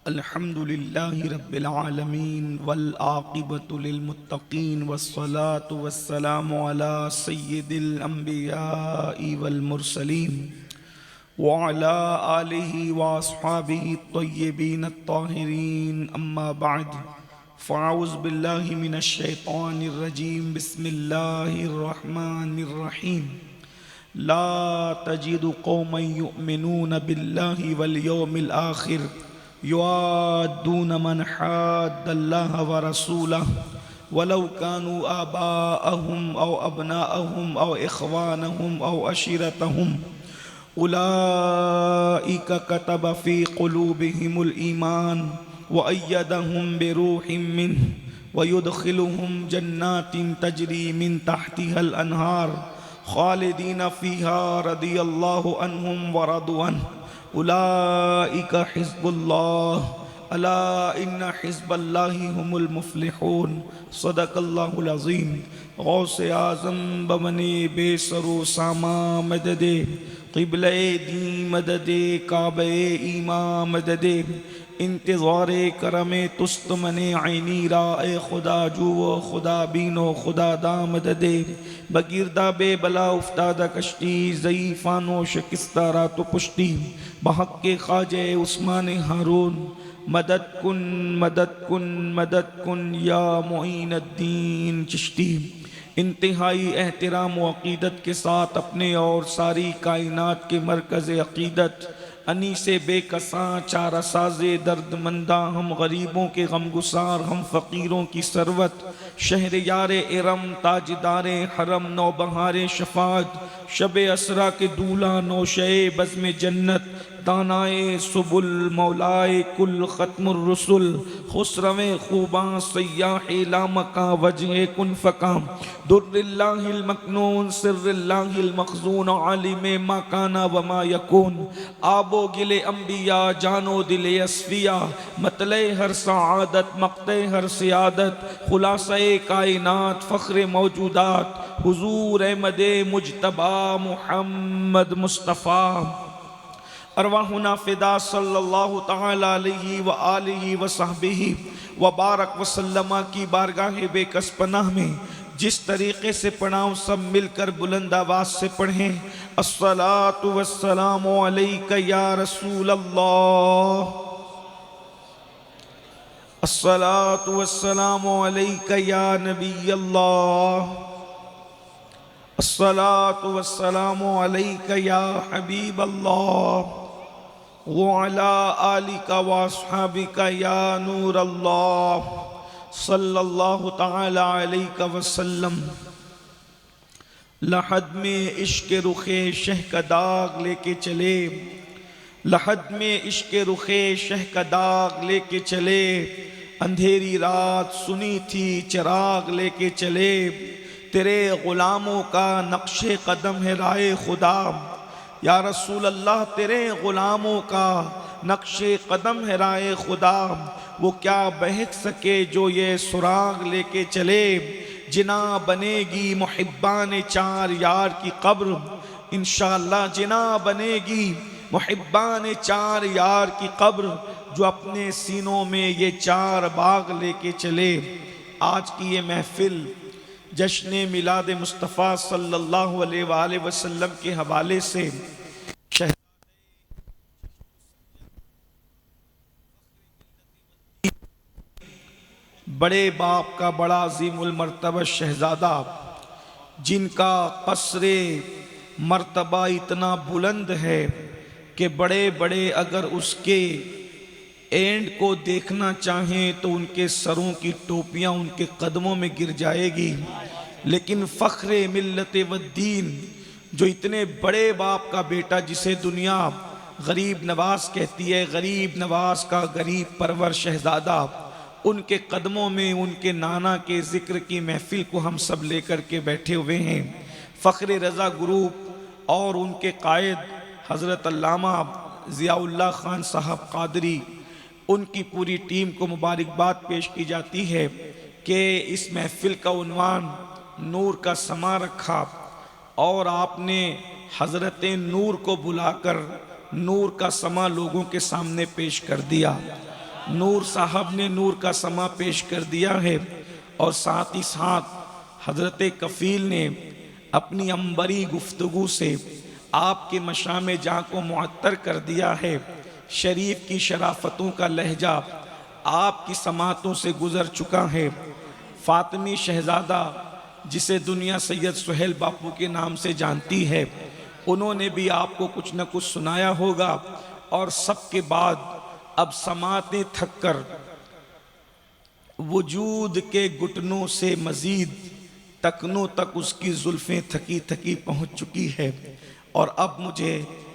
अल्हम्दुलिल्लाहि रब्बिल आलमीन वल आक़िबतु लिल मुत्तक़ीन वस्सलातु वस्सलामु अला सय्यिदिल अंबियाइ वल मुरसलीन व अला आलिहि व अस्हाबिहि त्वय्यिबीन अत्ताहिरीन अम्मा बअद फ़अऊज़ु बिल्लाहि मिनश शैतानिर रजीम बिस्मिल्लाहिर रहमानिर रहीम ला तजिदु कौमन युमिनून बिल्लाहि वल यौमिल आखिर युआद्दून मन हाद्दल्लाह व रसूलहु वलौ कानू आबाअहुम औ अबनाअहुम औ इख्वानहुम औ अशीरतहुम उलाइका कतब फ़ी क़ुलूबिहिमुल ईमान व अय्यदहुम बिरूहिम मिन्हु व युदखिलुहुम जन्नातिन तजरी मिन तहतिहल अनहार खालिदीन फ़ीहा रदियल्लाहु अन्हुम व रदू अन्हु उलाइका हिज़्बुल्लाह अला इन्ना हिज़्बल्लाहि हुमुल मुफ़्लिहून सदक़ल्लाहुल अज़ीम। गौसे आज़म बमने बेसरो सामा मददे क़िबले दी मददे काबे ईमा मददे इंतज़ारे करमे तुस्त मने आइनी राए खुदा जुओ खुदा बीनो खुदा दामद दे बगिरदा बे बला उफ्तादा कश्ती ज़ईफ़ानो शिकस्ता रातो पुश्ती बहक के ख्वाजे उस्मान हारून मदद कुन मदद कुन मदद कुन या मुईनुद्दीन चिश्ती। इंतहाई एहतराम व अक़ीदत के साथ अपने और सारी कायनात के मरकज़ अक़ीदत अनी से बेकसां चारा साज़े दर्दमंदा हम गरीबों के गमगुसार हम फ़कीरों की सरवत शहर यार इरम ताजदारे हरम नौबहार शफ़ात शब असरा के दूल्हा नौशे बज़्म जन्नत दानाए सुबुल मौलाए कुल ख़त्मुर रसुल खुसरवे खूबां सय्याहे लामका वजह कुन फ़काम दुर्रिल्लाहिल मकनून सिर्रिल्लाहिल मखज़ून आलिमे मा काना व मा यकून आबो गिले अम्बिया जानो दिले अस्फिया मतले हर सआदत मक़ते हर सियादत खुलासे कायनात फ़ख्र मौजूदात हुजूर अहमदे मुजतबा मुहम्मद मुस्तफ़ा अरवाहुना फ़िदा सल्लल्लाहु तआला अलैहि व आलिहि व सहबिहि व बारक व सल्लमा की बारगाह बेकस पनाह में जिस तरीक़े से पढ़ाऊँ सब मिलकर बुलंद आवाज़ से पढ़ें। अस्सलातु वस्सलामु अलैका या रसूल अल्लाह, अस्सलातु वस्सलामु अलैका या नबी अल्लाह, अस्सलातु वस्सलामु अलैका या हबीब अल्लाह व अला आलिका व अस्हाबिका या नूर अल्लाह सल्लल्लाहु तआला अलैका वसल्लम। लहद में इश्क रुखे शह का दाग लेके चले, लहद में इश्क रुखे शह का दाग लेके चले, अंधेरी रात सुनी थी चिराग लेके चले, तेरे ग़ुलामों का नक्शे कदम है राय खुदा या रसूल अल्लाह, तेरे ग़ुलामों का नक्शे कदम है राय खुदा, वो क्या बहक सके जो ये सुराग लेके चले, जिना बनेगी मुहिब्बान चार यार की कब्र, इंशाअल्लाह जिना बनेगी मुहिब्बान चार यार की कब्र, जो अपने सीनों में ये चार बाग लेके चले। आज की ये महफिल जश्न मिलाद मुस्तफ़ा सल्लल्लाहु अलैहि वसल्लम के हवाले से बड़े बाप का बड़ा अज़ीमुल मर्तबा शहज़ादा, जिनका कसरे मर्तबा इतना बुलंद है कि बड़े बड़े अगर उसके एंड को देखना चाहें तो उनके सरों की टोपियां उनके कदमों में गिर जाएगी, लेकिन फ़ख्रे मिल्लत व दीन, जो इतने बड़े बाप का बेटा जिसे दुनिया गरीब नवाज कहती है, गरीब नवाज का गरीब परवर शहज़ादा, उनके कदमों में उनके नाना के ज़िक्र की महफिल को हम सब लेकर के बैठे हुए हैं। फ़ख्र रज़ा ग्रुप और उनके कायद हज़रत अल्लामा ज़ियाउल्लाह ख़ान साहब क़ादरी, उनकी पूरी टीम को मुबारकबाद पेश की जाती है कि इस महफिल का उन्वान नूर का समा रखा और आपने हज़रत नूर को बुलाकर नूर का समा लोगों के सामने पेश कर दिया। नूर साहब ने नूर का समा पेश कर दिया है और साथ ही साथ हजरत कफील ने अपनी अंबरी गुफ्तगू से आपके मशाम जहाँ को मुअत्तर कर दिया है। शरीफ की शराफतों का लहजा आपकी समातों से गुजर चुका है। फातिमी शहजादा जिसे दुनिया सैयद सुहेल बापू के नाम से जानती है, उन्होंने भी आपको कुछ न कुछ सुनाया होगा। और सबके बाद अब समातें थक कर वजूद के घुटनों से मजीद तकनों तक उसकी जुल्फें थकी थकी पहुंच चुकी है। और अब मुझे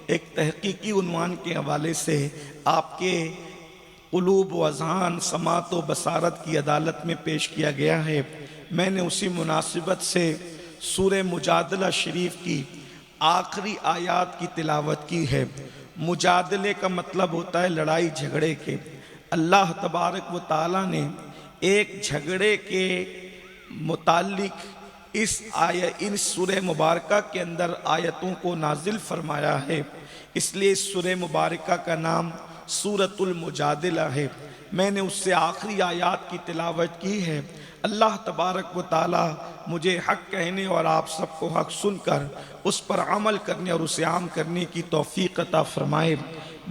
एक तहकीकी उन्वान के हवाले से आपके क़ुलूब व अज़हान समात व बसारत की अदालत में पेश किया गया है। मैंने उसी मुनासिबत से सूरह मुजादला शरीफ की आखिरी आयात की तिलावत की है। मुजादले का मतलब होता है लड़ाई झगड़े के। अल्लाह तबारक व ताला ने एक झगड़े के मुताल्लिक इन सूरह मुबारका के अंदर आयतों को नाजिल फरमाया है। इसलिए इस सूरह मुबारका का नाम सूरतुल मुजादिला है। मैंने उससे आखिरी आयात की तिलावत की है। अल्लाह तबारक व ताला मुझे हक़ कहने और आप सबको हक़ सुनकर उस पर अमल करने और उसे आम करने की तौफीक अता फरमाए।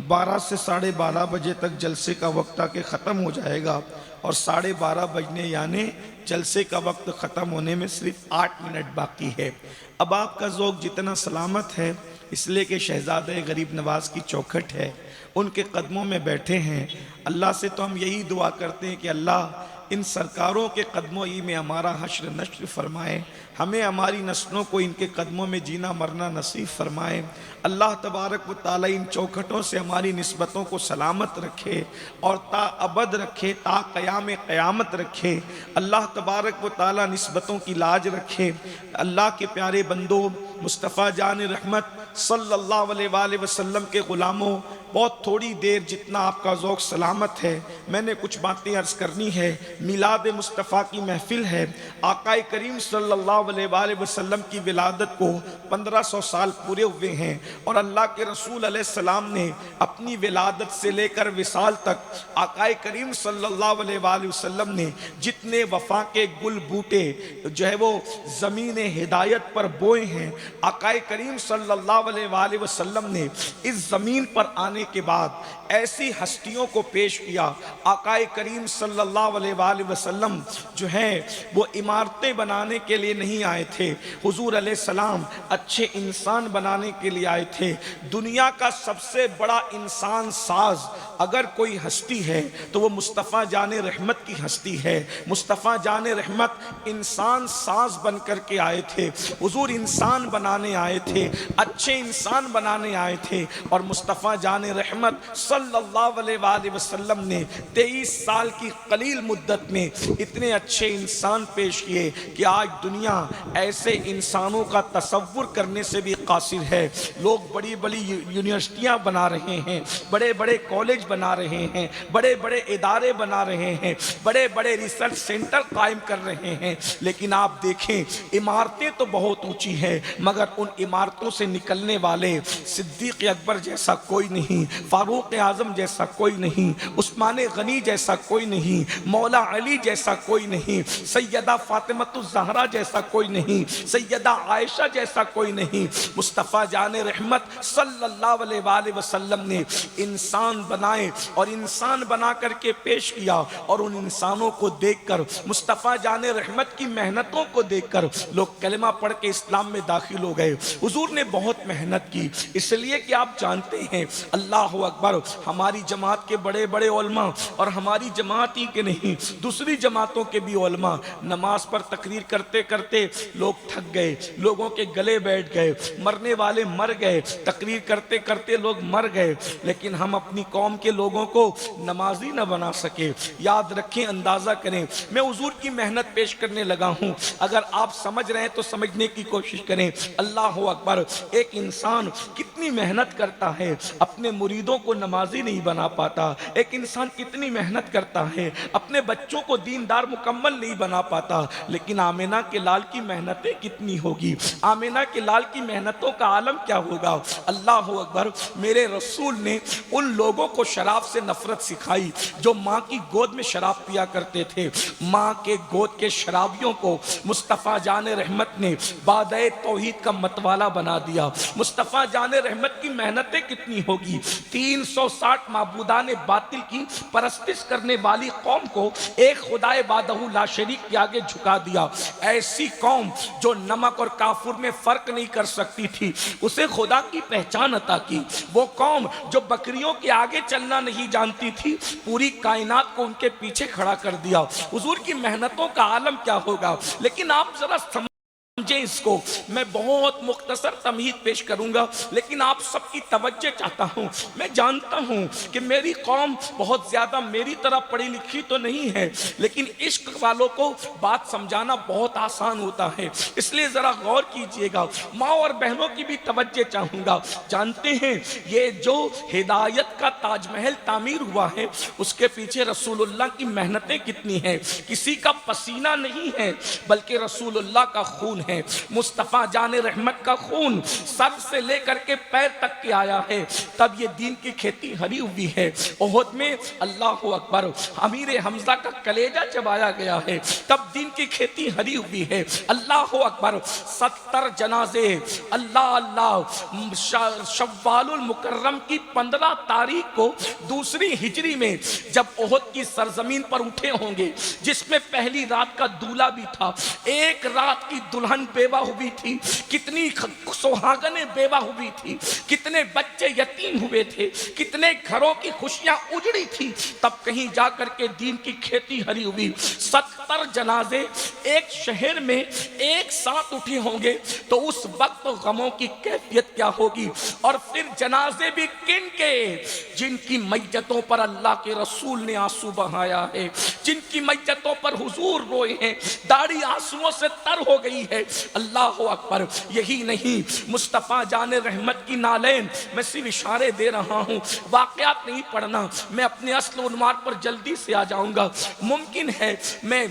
12 से 12:30 बजे तक जलसे का वक्त आके ख़त्म हो जाएगा और 12:30 बजने यानी जलसे का वक्त ख़त्म होने में सिर्फ 8 मिनट बाकी है। अब आपका ज़ौक़ जितना सलामत है इसलिए कि शहज़ादे गरीब नवाज की चौखट है, उनके कदमों में बैठे हैं। अल्लाह से तो हम यही दुआ करते हैं कि अल्लाह इन सरकारों के कदमों ही में हमारा हश्र नश्र फरमाए, हमें हमारी नस्लों को इनके कदमों में जीना मरना नसीब फरमाए। अल्लाह तबारक व ताला इन चौखटों से हमारी निस्बतों को सलामत रखे और ता अबद रखे, ता क़याम क़यामत रखे। अल्लाह तबारक व ताला निस्बतों की लाज रखे। अल्लाह के प्यारे बंदों, मुस्तफ़ा जान रहमत सल्लल्लाहु अलैहि वसल्लम के ग़ुलामों, बहुत थोड़ी देर जितना आपका ज़ौक़ सलामत है मैंने कुछ बातें अर्ज़ करनी है। मिलाद मुस्तफ़ा की महफ़िल है। आक़ाए करीम सल्लल्लाहु अलैहि वसल्लम की विलादत को 1500 साल पूरे हुए हैं और अल्लाह के रसूल अलैहिस्सलाम ने अपनी विलादत से लेकर विसाल तक आक़ाए करीम सल्लल्लाहु अलैहि वसल्लम ने जितने वफ़ा के गुल बूटे जो है वो ज़मीन हिदायत पर बोए हैं, आक़ाए करीम सल्लल्लाहु अलैहि वसल्लम ने इस ज़मीन पर आने के बाद ऐसी हस्तियों को पेश किया। आक़ाए करीम सल्लल्लाहु अलैहि वसल्लम जो हैं वो इमारतें बनाने के लिए नहीं आए थे, हुजूर अलैहिस्सलाम अच्छे इंसान बनाने के लिए आए थे। दुनिया का सबसे बड़ा इंसान साज अगर कोई हस्ती है तो वो मुस्तफ़ा जान रहमत की हस्ती है। मुस्तफ़ा जान रहमत इंसान साज बन कर के आए थे। हुजूर इंसान बनाने आए थे, अच्छे इंसान बनाने आए थे। और मुस्तफ़ा जान रहमत सल्लल्लाहु अलैहि वसल्लम ने 23 साल की कलील मुद्दत में इतने अच्छे इंसान पेश किए कि आज दुनिया ऐसे इंसानों का तसव्वुर करने से भी कासिर है। लोग बड़ी बड़ी यूनिवर्सिटियां बना रहे हैं, बड़े बड़े कॉलेज बना रहे हैं, बड़े बड़े इदारे बना रहे हैं, बड़े बड़े रिसर्च सेंटर कायम कर रहे हैं, लेकिन आप देखें इमारतें तो बहुत ऊंची हैं मगर उन इमारतों से निकलने वाले सिद्दीक़ अकबर जैसा कोई नहीं, फारूक आज़म जैसा कोई नहीं, उस्मान गनी जैसा कोई नहीं, मौला अली जैसा कोई नहीं, सैयदा फातिमतुज़ ज़हरा जैसा कोई नहीं, सैयदा आयशा जैसा कोई नहीं। मुस्तफ़ा जान रहमत सल्लल्लाहु अलैहि वसल्लम ने इंसान बनाए और इंसान बना करके पेश किया और उन इंसानों को देखकर, मुस्तफ़ा जान रहमत की मेहनतों को देखकर लोग कलमा पढ़ के इस्लाम में दाखिल हो गए। हुजूर ने बहुत मेहनत की, इसलिए कि आप जानते हैं अल्लाह अकबर, हमारी जमात के बड़े बड़े उलमा और हमारी जमात ही के नहीं दूसरी जमातों के भी उलमा नमाज पर तकरीर करते करते लोग थक गए, लोगों के गले बैठ गए, मरने वाले मर गए, तकरीर करते करते लोग मर गए, लेकिन हम अपनी कौम के लोगों को नमाजी न बना सके। याद रखें, अंदाज़ा करें, मैं हुजूर की मेहनत पेश करने लगा हूँ। अगर आप समझ रहे हैं तो समझने की कोशिश करें। अल्लाह अकबर, एक इंसान कितनी मेहनत करता है, अपने मुरीदों को नमाजी नहीं बना पाता। एक इंसान कितनी मेहनत करता है, अपने बच्चों को दीनदार मुकम्मल नहीं बना पाता। लेकिन आमिना के लाल की मेहनतें कितनी होगी, आमिना के लाल की मेहनतों का आलम क्या होगा। अल्लाह अकबर। मेरे रसूल ने उन लोगों को शराब से नफरत सिखाई जो माँ की गोद में शराब पिया करते थे। माँ के गोद के शराबियों को मुस्तफ़ा जान रहमत ने बादए तौहीद का मतवाला बना दिया। मुस्तफ़ा जान रहमत की मेहनतें कितनी होगी। 360 माबूदाने बातिल की परस्तिश करने वाली कौम को एक खुदाए बादहू ला शरीक के आगे झुका दिया। ऐसी कौम जो नमक और काफुर में फर्क नहीं कर सकती थी, उसे खुदा की पहचान अता की। वो कौम जो बकरियों के आगे चलना नहीं जानती थी, पूरी कायनात को उनके पीछे खड़ा कर दिया। हुजूर की मेहनतों का आलम क्या होगा। लेकिन आप जरा समझे इसको। मैं बहुत मुख्तसर तमहीद पेश करूंगा, लेकिन आप सबकी तवज्जो चाहता हूं। मैं जानता हूं कि मेरी कौम बहुत ज्यादा मेरी तरह पढ़ी लिखी तो नहीं है, लेकिन इश्क वालों को बात समझाना बहुत आसान होता है, इसलिए जरा गौर कीजिएगा। माँ और बहनों की भी तवज्जो चाहूंगा। जानते हैं ये जो हिदायत का ताजमहल तामीर हुआ है, उसके पीछे रसूलुल्लाह की मेहनतें कितनी हैं। किसी का पसीना नहीं है, बल्कि रसूलुल्लाह का खून है। मुस्तफ़ा जाने रहमत का खून सर से लेकर के पैर तक के आया है, तब ये दीन की खेती हरी हुई है। ओहद में अल्लाह अकबर अमीर हमजा का कलेजा चबाया गया है, तब दीन की खेती हरी हुई है। अल्लाह अकबर 70 जनाजे अल्लाह अल्लाह शव्वालुल मुकर्रम की 15 तारीख को दूसरी हिजरी में जब ओहद की सरजमीन पर उठे होंगे, जिसमें पहली रात का दूल्हा भी था, एक रात की दुल्हन बेवा हुई थी, कितनी सुहागने बेवा हुई थी, कितने बच्चे यतीम हुए थे, कितने घरों की खुशियां उजड़ी थी, तब कहीं जाकर के दीन की खेती हरी हुई। 70 जनाजे एक शहर में एक साथ उठे होंगे, तो उस वक्त गमों की कैफियत क्या होगी। और फिर जनाजे भी किन के, जिनकी मैयतों पर अल्लाह के रसूल ने आंसू बहाया है, जिनकी मैयतों पर हुजूर रोए हैं, दाढ़ी आंसुओं से तर हो गई है। अल्लाह अकबर। यही नहीं, मुस्तफ़ा जाने रहमत की नालैन, मैं सिर्फ इशारे दे रहा हूँ, वाक़यात नहीं पढ़ना। मैं अपने अस्ल उन्माद पर जल्दी से आ जाऊँगा। मुमकिन है मैं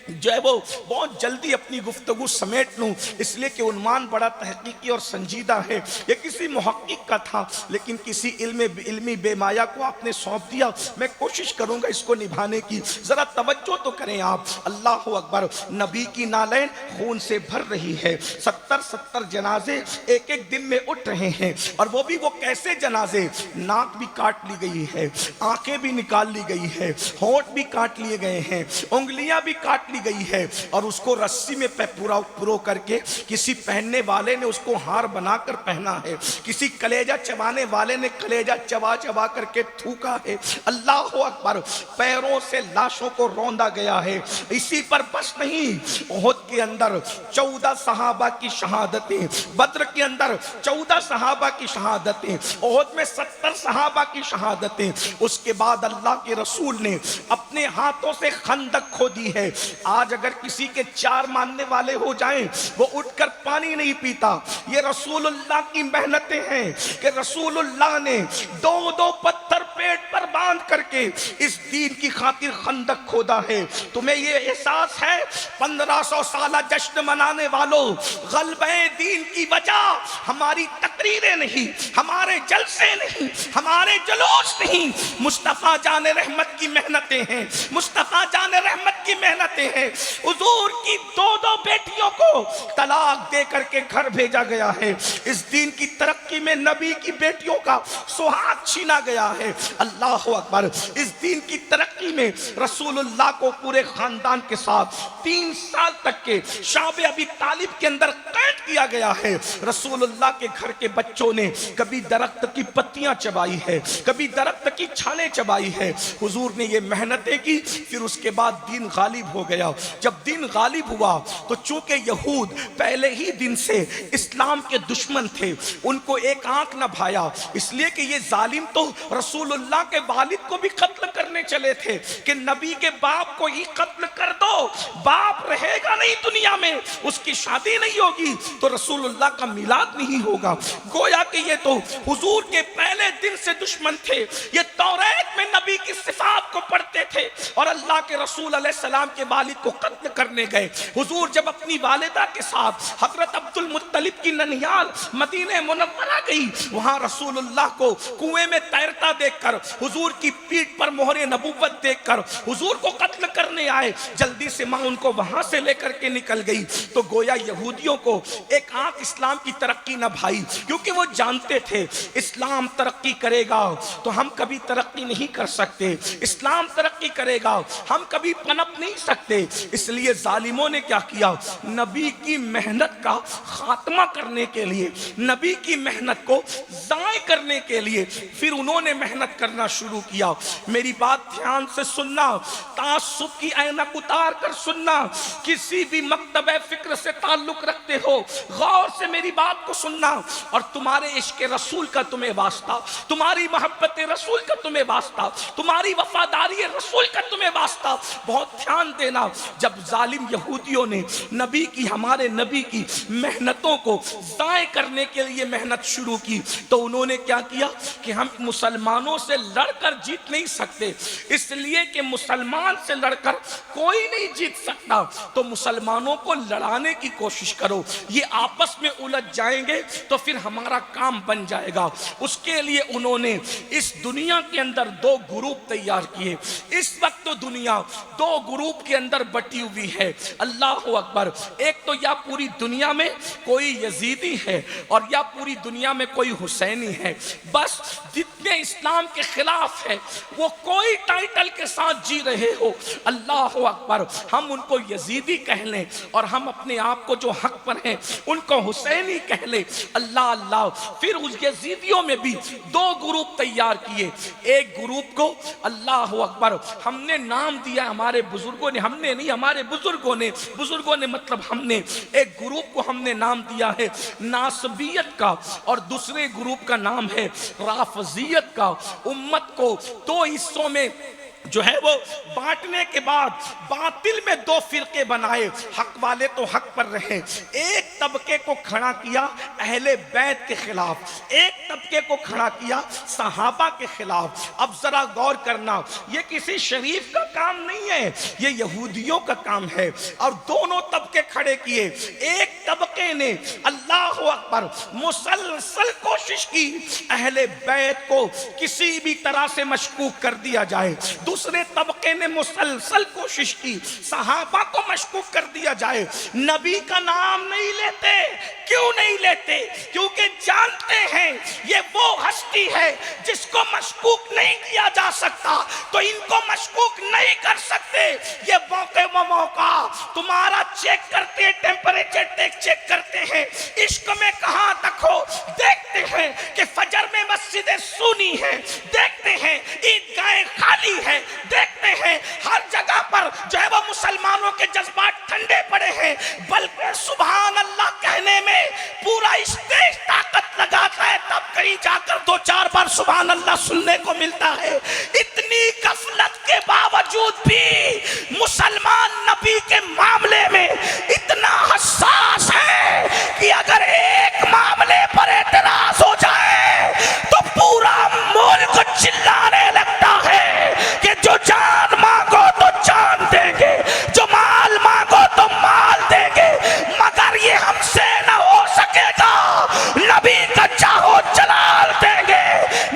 जो है वो बहुत जल्दी अपनी गुफ्तगू समेट लूँ, इसलिए कि उन्मान बड़ा तहकीकी और संजीदा है। ये किसी मुहक्किक का था, लेकिन किसी इल्मी बेमाया को आपने सौंप दिया। मैं कोशिश करूँगा इसको निभाने की, ज़रा तवज्जो तो करें आप। अल्लाह अकबर। नबी की नालैन खून से भर रही है। 70 जनाजे एक एक दिन में उठ रहे हैं, और वो भी वो कैसे जनाजे, नाक भी काट ली गई है, आंखें भी निकाल ली गई है, होंठ भी काट लिए गए हैं, उंगलियां भी काट गई है, और उसको रस्सी में पूरा पुरो करके किसी पहनने वाले ने उसको हार बनाकर पहना है, किसी कलेजा चबाने वाले ने कलेजा चबा चबा करके थूका है। अल्लाह अकबर। पैरों से लाशों को रौंदा गया है। इसी पर बस नहीं, ओहद के अंदर 14 सहाबा की शहादतें, बद्र के अंदर 14 सहाबा की शहादतें, ओहद में 70 सहाबा की शहादतें। उसके बाद अल्लाह के रसूल ने अपने हाथों से खंदक खोदी है। आज अगर किसी के 4 मानने वाले हो जाएं, वो उठकर पानी नहीं पीता। ये रसूलुल्लाह की मेहनतें हैं कि रसूलुल्लाह ने 2-2 पत्थर पेट पर बांध करके इस दीन की खातिर खंदक खोदा है। तुम्हें ये एहसास है 1500 साल जश्न मनाने वालों, गलबे दीन की वजह हमारी तकरीरें नहीं, हमारे जलसे नहीं, हमारे जुलूस नहीं, मुस्तफ़ा जाने रहमत की मेहनतें हैं। मुस्तफ़ा जाने रहमत की मेहनतें हैं। हुजूर की 2-2 बेटियों को तलाक दे करके घर भेजा गया है। इस दीन की तरक्की में नबी की बेटियों का सुहाग छीना गया है। अल्लाह अकबर। इस दीन की तरक्की में रसूलुल्लाह को पूरे खानदान के साथ 3 साल तक के शाब अबी तालिब के अंदर कैद किया गया है। रसूलुल्लाह के घर के बच्चों ने कभी दरख्त की पत्तियां चबाई है, कभी दरख्त की छालें चबाई है। हुजूर ने ये मेहनतें की, फिर उसके बाद दीन गालिब हो गया। जब दिन गालिब हुआ तो चूंकि यहूद पहले ही दिन से इस्लाम के दुश्मन थे, उनको एक आंख न भाया, इसलिए कि ये जालिम तो रसूलुल्लाह के वालिद को भी कत्ल करने चले थे कि नबी के बाप को ही कत्ल कर दो, बाप रहेगा नहीं दुनिया में, उसकी शादी नहीं होगी, तो रसूलुल्लाह का मिलाद नहीं होगा। गोया कि ये तो हुजूर के पहले दिन से दुश्मन थे। ये तौरात में नबी की सिफात को पढ़ते थे और अल्लाह के रसूल अलैहिस्सलाम के वालिद को कत्ल करने गए। हुजूर जब अपनी वालिदा के साथ हजरत अब्दुल मुत्तलिब की ननिहाल मदीने मुनव्वरा गई, वहां रसूलुल्लाह को कुएं में तैरता देखकर, हुजूर की पीठ पर मोहरे नबुव्वत देखकर हुजूर को कत्ल करने आए। जल्दी से मां उनको वहां से लेकर के निकल गई। तो गोया यहूदियों को एक आंख इस्लाम की तरक्की न भाई, क्योंकि वो जानते थे इस्लाम तरक्की करेगा तो हम कभी तरक्की नहीं कर सकते, इस्लाम तरक्की करेगा हम कभी पनप नहीं सकते। इसलिए जालिमों ने क्या किया, नबी की मेहनत का खात्मा करने के लिए, नबी की मेहनत को ज़ाय करने के लिए फिर उन्होंने मेहनत करना शुरू किया। मेरी बात ध्यान से सुनना, तासुब की ऐनक उतार कर सुनना, किसी भी मकतबे फिक्र से ताल्लुक रखते हो गौर से मेरी बात को सुनना। और तुम्हारे इश्क रसूल का तुम्हें वास्ता, तुम्हारी मोहब्बत रसूल का तुम्हें वास्ता, तुम्हारी वफादारी रसूल का तुम्हें वास्ता, बहुत ध्यान देना। जब जालिम यहूदियों ने नबी की, हमारे नबी की मेहनतों को ज़ाय करने के लिए मेहनत शुरू की, तो उन्होंने क्या किया कि हम मुसलमानों से लड़कर जीत नहीं सकते, इसलिए कि मुसलमान से लड़कर कोई नहीं जीत सकता, तो मुसलमानों को लड़ाने की कोशिश करो, ये आपस में उलझ जाएंगे तो फिर हमारा काम बन जाएगा। उसके लिए उन्होंने इस दुनिया के अंदर दो ग्रुप तैयार किए। इस वक्त तो दुनिया दो ग्रुप के अंदर बटी हुई है, अल्लाह अकबर। एक तो या पूरी दुनिया में कोई यजीदी है और या पूरी दुनिया में कोई हुसैनी है। बस जितने इस्लाम के खिलाफ है वो कोई टाइटल के साथ जी रहे हो, अल्लाह अकबर, हम उनको यजीदी कह लें और हम अपने आप को जो हक पर हैं उनको हुसैनी कह लें, अल्लाह अल्लाह। फिर उस यजीदियों में भी दो ग्रुप तैयार किए। एक ग्रुप को अल्लाह अकबर हमने नाम दिया, हमारे बुजुर्गों ने, हमने नहीं हमारे बुजुर्गों ने मतलब हमने, एक ग्रुप को हमने नाम दिया है नासबियत का और दूसरे ग्रुप का नाम है राफजियत का। उम्मत को दो हिस्सों में जो है वो बांटने के बाद बातिल में दो फिरके बनाए, हक वाले तो हक पर रहे। एक तबके को खड़ा किया अहले बैत के खिलाफ, एक तबके को खड़ा किया सहाबा के खिलाफ। अब जरा गौर करना, ये किसी शरीफ का काम नहीं है, ये यहूदियों का काम है। और दोनों तबके खड़े किए। एक तबके ने अल्लाह अकबर मुसलसल कोशिश की अहले बैत को किसी भी तरह से मशकूक कर दिया जाए, दूसरे तबके ने मुसलसल कोशिश की सहाबा को मशकूक कर दिया जाए। नबी का नाम नहीं लेते, क्यों नहीं लेते? क्योंकि जानते हैं ये वो हस्ती है जिसको मशकूक नहीं किया जा सकता, तो इनको मशकूक नहीं कर सकते। ये मौका तुम्हारा चेक करते हैं, टेम्परेचर चेक करते हैं, इश्क में कहां तक हो देखते हैं कि फजर में मस्जिदें सुनी है, देखते हैं ईदगाहें खाली है, देखते हैं हर जगह पर जो है वो मुसलमानों के जज्बात ठंडे पड़े हैं, बल्कि सुभान अल्लाह कहने में पूरा स्टेज ताकत लगाता है, तब कहीं जाकर दो चार बार सुभान अल्लाह सुनने को मिलता है। इतनी गफलत के बावजूद भी मुसलमान नबी के मामले में इतना हसास है कि अगर एक मामले पर एतराज हो जाए तो पूरा मुल्क चिल्लाने लगता है कि जो जान मांगो तो जान देंगे, जो माल मांगो तो माल देंगे, मगर ये हमसे न हो सकेगा। नबी का चाहो जलाल देंगे,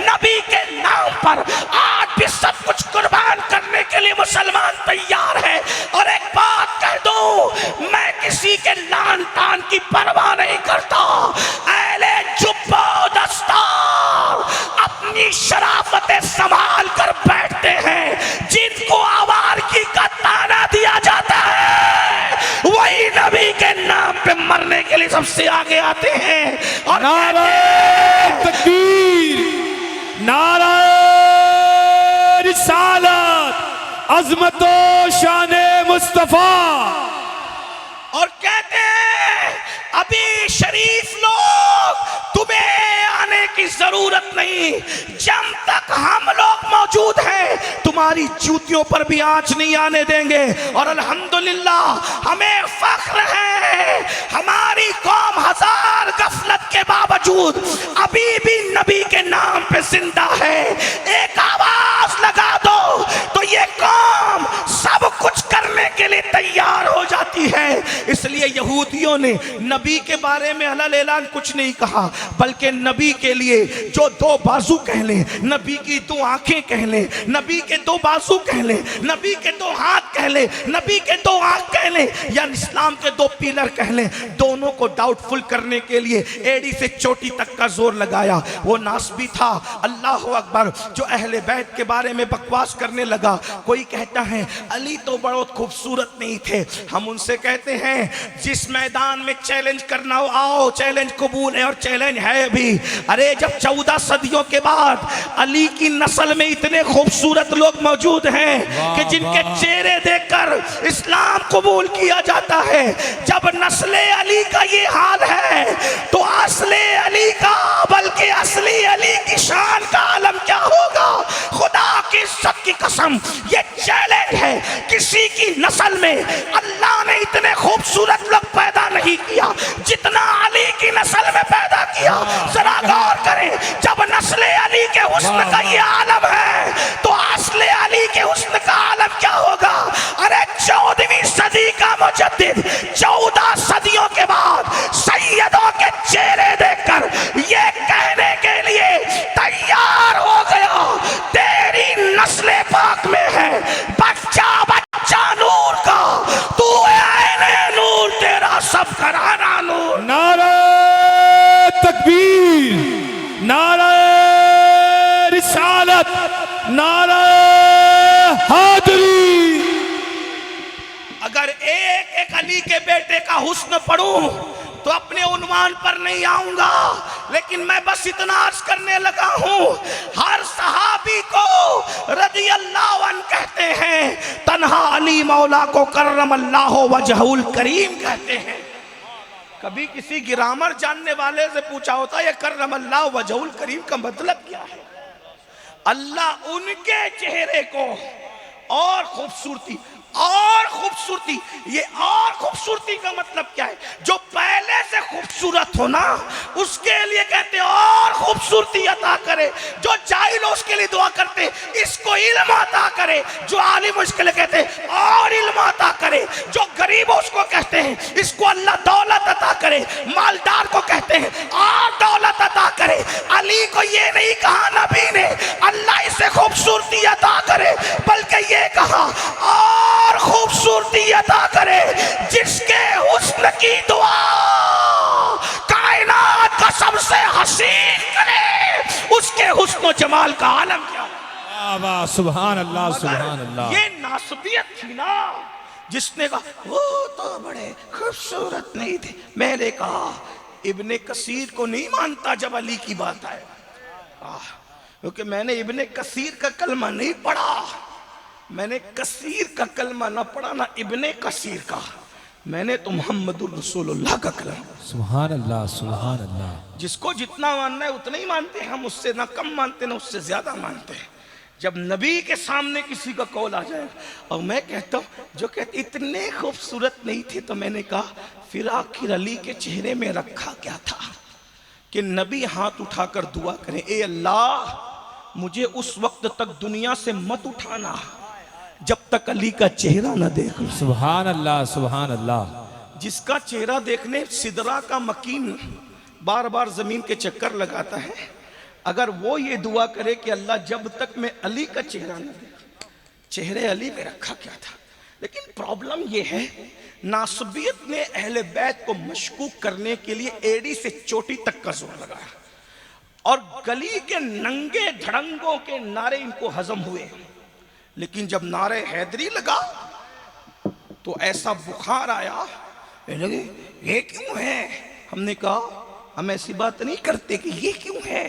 नबी के नाम पर आज भी सब कुछ कुर्बान करने के लिए मुसलमान तैयार है। और एक बात कह दूं, मैं किसी के लान तान की परवाह नहीं करता। अहले जुब्बा दस्तार अपनी शराफतें संभाल कर बैठते हैं, जिनको आवारगी का ताना दिया जाता है वही नबी के नाम पे मरने के लिए सबसे आगे आते हैं। और नारा तकबीर, नारा रिसालत, अज़मतो शाने मुस्तफा। और कहते हैं अभी शरीफ लोग तुम्हें आने की जरूरत नहीं, जब तक हम लोग मौजूद हैं तुम्हारी जूतियों पर भी आंच नहीं आने देंगे। और अल्हम्दुलिल्लाह हमें फख्र है, हमारी कौम हजार गफलत के बावजूद अभी भी नबी के नाम पे जिंदा है। एक आवाज लगा दो तो ये कौम सब कुछ करने के लिए तैयार हो जाती है। इसलिए यहूदियों ने नबी के बारे में अलल ऐलान कुछ नहीं कहा, बल्कि नबी के लिए जो दो बाजू कह ले, नबी की दो आंखें कह ले, नबी के दो बाजू कह ले, नबी के दो हाथ कह ले, नबी के दो आंख कह ले, या इस्लाम के दो पिलर कह ले, दोनों को डाउटफुल करने के लिए एड़ी से चोटी तक का जोर लगाया। वो नासबी था, अल्लाह अकबर, जो अहले बैत के बारे में बकवास करने लगा। कोई कहता है अली तो बहुत खूबसूरत नहीं थे। हम उनसे कहते हैं जिस मैदान में चैलेंज करना हो आओ, चैलेंज कबूल है और चैलेंज है भी। अरे जब 14 सदियों के बाद अली की नस्ल में इतने खूबसूरत लोग मौजूद हैं कि जिनके चेहरे देखकर इस्लाम कबूल किया जाता है, जब नस्ले अली का ये हाल है तो असले अली का, बल्कि असली अली की शान का आलम क्या होगा। खुदा की इज्जत की कसम, ये चैलेंज है, किसी की नस्ल में अल्लाह ने इतने खूबसूरत लोग पैदा नहीं किया जितना अली की नस्ल में पैदा किया। जरा गौर करें, जब नस्ले अली के हुस्न का ये आलम है तो असले अली के हुस्न का आलम क्या होगा। अरे 14वीं सदी का मुजद्दिद 14 सदियों के बाद सैयदों के चेहरे देखकर ये कहने के लिए तैयार हो गया, तेरी नस्ले पाक में है बच्चा बच्चा नूर का, तू ऐने नूर, तेरा सब घराना नूर। नारे तकबीर, नारे रिसालत, नारे हादरी। अगर एक एक अली के बेटे का हुस्न पढ़ूं तो अपने उन्वान पर नहीं आऊंगा, लेकिन मैं बस इतना अर्ज करने लगा हूं, हर सहाबी को रज़ी अल्लाह अन्हु कहते हैं, तन्हा अली मौला को करम अल्लाह वजहुल करीम कहते हैं। कभी किसी ग्रामर जानने वाले से पूछा होता ये करम अल्लाह वजहुल करीम का मतलब क्या है। अल्लाह उनके चेहरे को और खूबसूरती, और खूबसूरती, ये और खूबसूरती का मतलब क्या है, जो पहले से खूबसूरत हो ना उसके लिए कहते और खूबसूरती अता करे। जो जाहिल हो उसके लिए दुआ करते इसको इल्म अता करे, जो आलिम हो उसके लिए कहते और इल्म अता करे, जो गरीब हो उसको कहते हैं इसको अल्लाह दौलत अता करे, मालदार को कहते हैं और दौलत अता करे। अली को ये नहीं कहा नबी ने अल्लाह इसे खूबसूरती अता करे, बल्कि ये कहा और खूबसूरती अता करे जिसके हुस्न की दुआ कायनात का सबसे हसीन करे, उसके हुस्न जमाल का आलम क्या है। वाह सुभान अल्लाह, सुभान अल्लाह। ये नासबियत थी ना, जिसने कहा वो तो बड़े खूबसूरत नहीं थे। मैंने कहा इब्ने कसीर को नहीं मानता जब अली की बात आए, क्योंकि मैंने इब्ने कसीर का कलमा नहीं पढ़ा, मैंने कसीर का कलमा ना पढ़ा ना इब्ने कसीर का, मैंने तो मोहम्मदुर रसूलुल्लाह का कलमा। सुभान अल्लाह, सुभान अल्लाह। जिसको जितना मानना है उतना ही मानते हैं हम, उससे ना कम मानते ना उससे ज्यादा मानते हैं। जब नबी के सामने किसी का कौल आ जाएगा और मैं कहता हूँ जो कहते इतने खूबसूरत नहीं थे, तो मैंने कहा फिर आखिर अली के चेहरे में रखा क्या था कि नबी हाथ उठाकर दुआ करें, ए अल्लाह मुझे उस वक्त तक दुनिया से मत उठाना जब तक अली का चेहरा न देख लूं। सुभान अल्लाह, सुभान अल्लाह। जिसका चेहरा देखने सिदरा का मकीन बार बार जमीन के चक्कर लगाता है, अगर वो ये दुआ करे कि अल्लाह जब तक मैं अली का चेहरा न देखूं, चेहरे अली में रखा क्या था। लेकिन प्रॉब्लम ये है नासबियत ने अहले बैत को मशकूक करने के लिए एड़ी से चोटी तक का जोर लगाया और गली के नंगे धड़ंगों के नारे इनको हजम हुए। लेकिन जब नारे हैदरी लगा तो ऐसा बुखार आया, ये क्यों है। हमने कहा हम ऐसी बात नहीं करते कि ये क्यों है,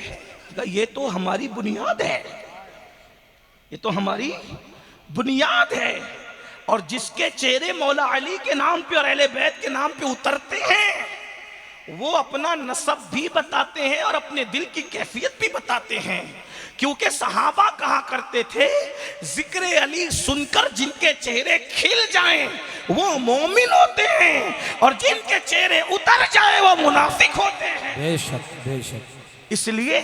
ये तो हमारी बुनियाद है, ये तो हमारी बुनियाद है। और जिसके चेहरे मौला अली के नाम पे और अहले बैत के नाम पे उतरते हैं वो अपना नसब भी बताते हैं और अपने दिल की कैफियत भी बताते हैं क्योंकि सहाबा कहा करते थे जिक्र अली सुनकर जिनके चेहरे खिल जाएं वो मोमिन होते हैं और जिनके चेहरे उतर जाए वो मुनाफिक होते हैं। बेशक बेशक। इसलिए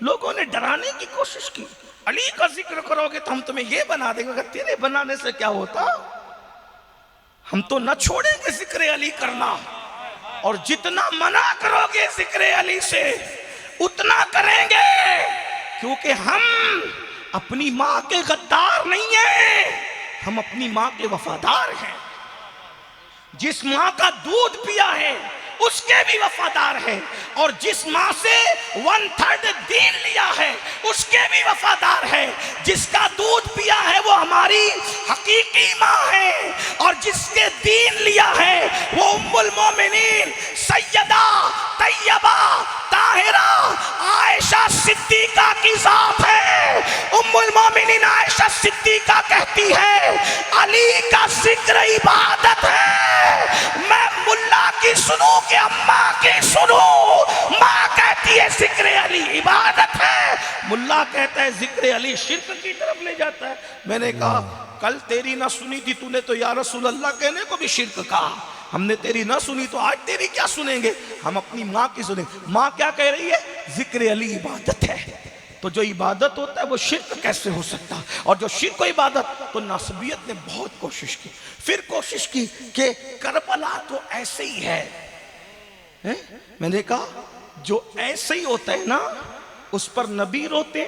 लोगों ने डराने की कोशिश की, अली का जिक्र करोगे तो हम तुम्हें ये बना देंगे। अगर तेरे बनाने से क्या होता, हम तो न छोड़ेंगे जिक्र अली करना, और जितना मना करोगे जिक्र अली से उतना करेंगे, क्योंकि हम अपनी मां के गद्दार नहीं हैं, हम अपनी मां के वफादार हैं। जिस मां का दूध पिया है उसके भी वफादार है, और जिस मां से 1/3 दीन लिया है उसके भी वफादार है। जिसका दूध पिया है वो हमारी हकीकी मां है, और जिसके दीन लिया है वो उम्मुल मोमिनीन सैयदा तैयबा ताहिरा आयशा सिद्दीका की जात है। उम्मुल मोमिनीन आयशा सिद्दीका कहती है अली का जिक्र इबादत है। मैं मुल्ला की सुनू कि अम्मा की सुनू, माँ कहती है जिक्र अली इबादत है, मुल्ला कहता है जिक्र अली शिर्क की तरफ ले जाता है। मैंने कहा कल तेरी ना सुनी थी तूने तो या रसूल अल्लाह कहने को भी शिर्क कहा, हमने तेरी ना सुनी तो आज तेरी क्या सुनेंगे, हम अपनी माँ की सुनेंगे। माँ क्या कह रही है, जिक्र अली इबादत है। तो जो इबादत होता है वो शिर्क कैसे हो सकता, और जो शिर्क को इबादत, तो नासबियत ने बहुत कोशिश की, फिर कोशिश की कि करबला तो ऐसे ही है। मैंने कहा जो ऐसे ही होता है ना उस पर नबी रोते,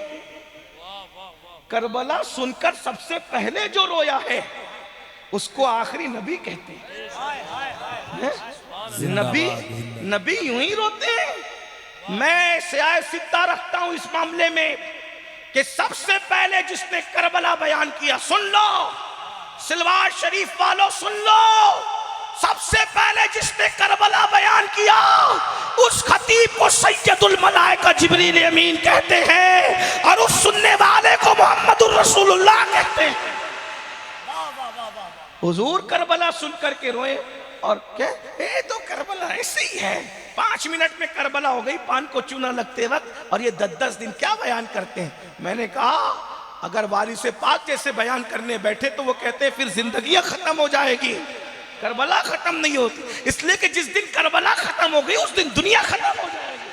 करबला सुनकर सबसे पहले जो रोया है उसको आखिरी नबी कहते हैं। नबी यूं ही रोते हैं। मैं सियाए सिद्धा रखता हूं इस मामले में कि सबसे पहले जिसने करबला बयान किया, सुन लो सिलवार शरीफ वालों सुन लो, सबसे पहले जिसने करबला बयान किया उस खतीब को सैयदुल मलाइका जिब्रील अमीन कहते हैं, और उस सुनने वाले को मोहम्मदुर रसूलुल्लाह कहते हैं। हुजूर करबला सुन करके रोए और क्या, ये तो करबला ऐसे ही है, 5 मिनट में करबला हो गई पान को चूना लगते वक्त, और ये 10-10 दिन क्या बयान करते हैं। मैंने कहा अगर वारिस पाक जैसे बयान करने बैठे तो वो कहते हैं फिर जिंदगियां खत्म हो जाएगी, करबला खत्म नहीं होती, इसलिए कि जिस दिन करबला खत्म हो गई उस दिन दुनिया खत्म हो जाएगी।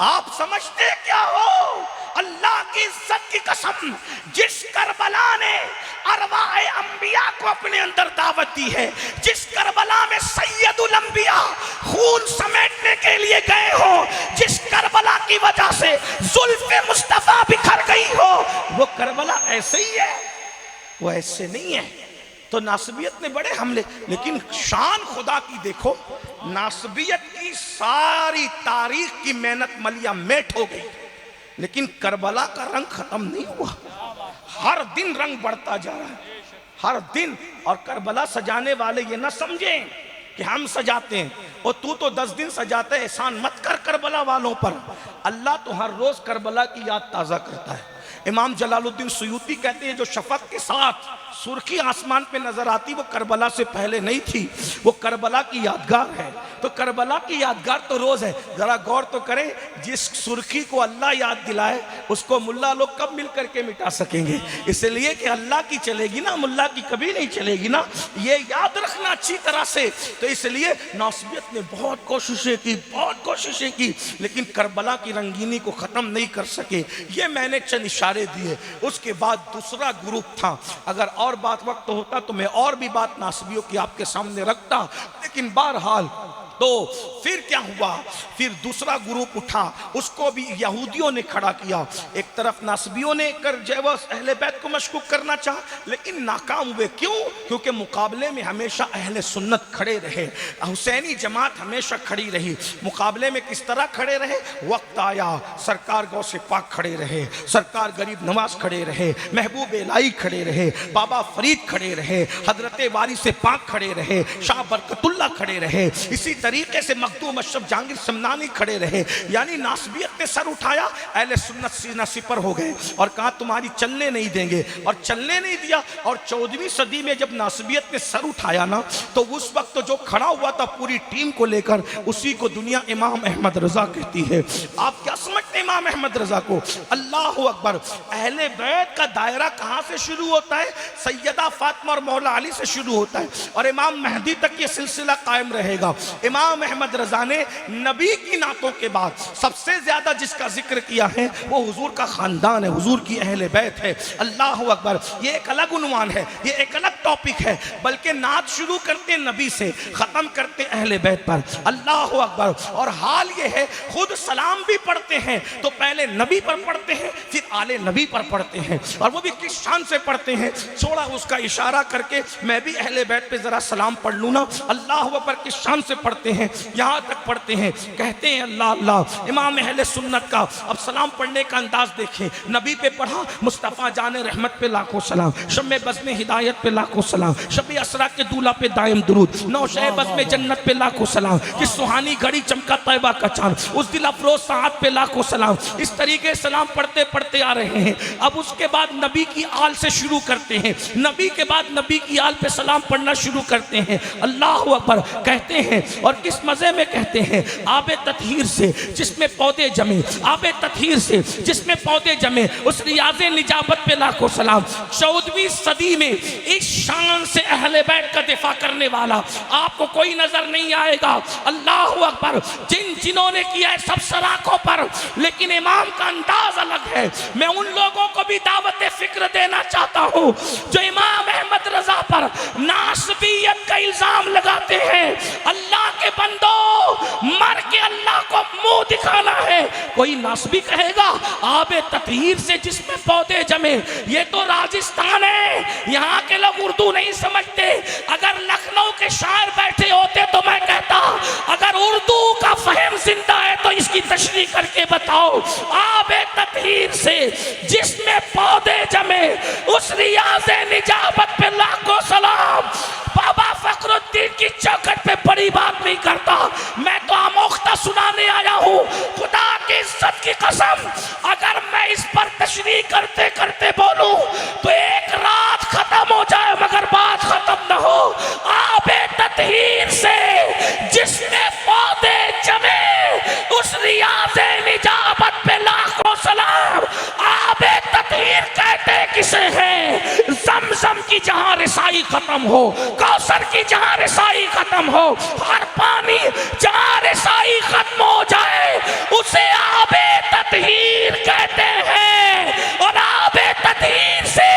आप समझते क्या हो, अल्लाह की इज्जत की कसम, जिस करबला ने अरवाए अंबिया को अपने अंदर दावत दी है, जिस करबला में सैयदुल अंबिया खून समेटने के लिए गए हो, जिस करबला की वजह से जुल्फे मुस्तफा बिखर गई हो, वो करबला ऐसे ही है, वो ऐसे नहीं है। तो नासबियत ने बड़े हमले, लेकिन शान खुदा की देखो, नासबियत की सारी तारीख की मेहनत मलिया मेट हो गई, लेकिन करबला का रंग खत्म नहीं हुआ, हर दिन रंग बढ़ता जा रहा है, हर दिन। और करबला सजाने वाले ये ना समझें कि हम सजाते हैं, और तू तो 10 दिन सजाते, एहसान मत कर करबला वालों पर, अल्लाह तो हर रोज करबला की याद ताज़ा करता है। इमाम जलालुद्दीन सुयूती कहते हैं जो शफक के साथ सुर्खी आसमान पे नजर आती वो करबला से पहले नहीं थी, वो करबला की यादगार है। तो करबला की यादगार तो रोज है, जरा गौर तो करें, जिस सुर्खी को अल्लाह याद दिलाए उसको मुल्ला लोग कब मिल करके मिटा सकेंगे, इसलिए कि अल्लाह की चलेगी ना, मुल्ला की कभी नहीं चलेगी ना, ये याद रखना अच्छी तरह से। तो इसलिए नासबियत ने बहुत कोशिशें की, लेकिन करबला की रंगीनी को खत्म नहीं कर सके। ये मैंने चंद इशारे दिए। उसके बाद दूसरा ग्रुप था, अगर और बात वक्त होता तो मैं और भी बात नासबियों की आपके सामने रखता, लेकिन बहरहाल तो फिर क्या हुआ, फिर दूसरा ग्रुप उठा, उसको भी यहूदियों ने खड़ा किया। एक तरफ नासबियों ने कर जो अहले बैत को मशकूक करना चाहा, लेकिन नाकाम हुए। क्यों? क्योंकि मुकाबले में हमेशा अहले सुन्नत खड़े रहे, हुसैनी जमात हमेशा खड़ी रही। मुकाबले में किस तरह खड़े रहे, वक्त आया सरकार गौसे पाक खड़े रहे, सरकार गरीब नवाज खड़े रहे, महबूब इलाही खड़े रहे, बाबा फरीद खड़े रहे, हजरत वारिस पाक खड़े रहे, शाह बरकतुल्लाह खड़े रहे, इसी तरीके से मखदूम अशरफ जहांगीर समनानी खड़े रहे, यानी नासबियत ने सर उठाया, अहले सुन्नत सीना सिपर हो गए और कहा तुम्हारी चलने नहीं देंगे, और चलने नहीं दिया। और 14वीं सदी में जब नासबियत ने सर उठाया ना, तो उस वक्त तो जो खड़ा हुआ था पूरी टीम को लेकर, उसी को दुनिया इमाम अहमद रजा कहती है। आप क्या समझते हैं इमाम अहमद रजा को? अल्लाह अकबर। अहले बैत का दायरा कहां से शुरू होता है? सैयदा फातिमा और मौला अली से शुरू होता है, और इमाम मेहदी तक ये सिलसिला कायम रहेगा। इमाम अहमद रजा ने नबी की नातों के बाद सबसे ज्यादा जिसका जिक्र किया है वो हुजूर का खानदान है, हुजूर की अहले बैत है। अल्लाह अकबर। ये एक अलग उन्वान है, ये एक अलग टॉपिक है, बल्कि नात शुरू करते नबी से, खत्म करते अहले बैत पर। अल्लाह अकबर। और हाल ये है, खुद सलाम भी पढ़ते हैं तो पहले नबी पर पढ़ते हैं, फिर आले नबी पर पढ़ते हैं, और वो भी किस शान से पढ़ते हैं, थोड़ा उसका इशारा करके मैं भी अहले बैत पे जरा सलाम पढ़ लूँ ना। अल्लाह अकबर, किस शान से पढ़ते हैं, यहाँ तक पढ़ते हैं, कहते हैं अल्लाह अल्लाह। इमाम अहले सुन्नत का अब सलाम पढ़ने का अंदाज देखें। नबी पे पढ़ा, मुस्तफ़ा जाने रहमत पे लाखों सलाम, शम्मे बज़्म हिदायत पे लाखों सलाम, शबे असरा के दूल्हा पे दायम दुरूद, नौशे बज़्म जन्नत पे लाखों सलाम, कि सुहानी घड़ी चमका तैबा का चांद, उस दिल अफरोज साहब पे लाखों सलाम। इस तरीके सलाम पढ़ते पढ़ते आ रहे हैं। अब उसके बाद नबी की आल से शुरू करते हैं, नबी के बाद नबी की आल पे सलाम पढ़ना शुरू करते हैं। अल्लाह अकबर। कहते हैं, और किस मज़े में कहते हैं, आबे ततहीर से जिसमें पौधे जमे, आबे ततहीर से जिसमें पौधे जमे, उस रियाज़े निजाबत पे लाखों सलाम। 14वीं सदी में इस शान से अहले बैत का दिफा करने वाला आपको कोई नजर नहीं आएगा। अल्लाह अकबर। जिन्होंने किया है सब सराखों पर, लेकिन इमाम का अंदाज अलग है। मैं उन लोगों को भी दावत फिक्र देना चाहता हूँ जो इमाम अहमद रजा पर नासबियत का इल्जाम लगाते हैं। अल्लाह के बंदो, मर के अल्लाह को मुंह दिखाना है। कोई नासबी कहेगा आबे ततहीर से जिसमें पौधे जमे, ये तो राजस्थान है, यहाँ के लोग उर्दू नहीं समझते। अगर लखनऊ के शायर बैठे होते तो मैं कहता, अगर उर्दू का फहम जिंदा है तो इसकी तशरीह करके बताओ। आबे ततहीर से जिसमें पौधे जमे, उस रियाज़े निजाबत पे लाखों सलाम। बाबा फखरुद्दीन की चौखट पे बड़ी बात नहीं करता, मैं तो आमोख्ता सुनाने आया हूँ। खुदा की इज्जत की कसम, अगर मैं इस पर तशरीह करते करते बोलूं तो एक रात खत्म हो जाए मगर बात खत्म न हो। आबे ततहीर से जिसमें पौधे जमे, उस रियाज़े निजाबत पे लाखों सलाम। आबे ततहीर कहते किसे हैं? ज़मज़म की जहां रिसाई खत्म हो, कौसर की जहां रिसाई खत्म हो, हर पानी जहां रिसाई खत्म हो जाए उसे आबे ततहीर कहते हैं। और आबे ततहीर से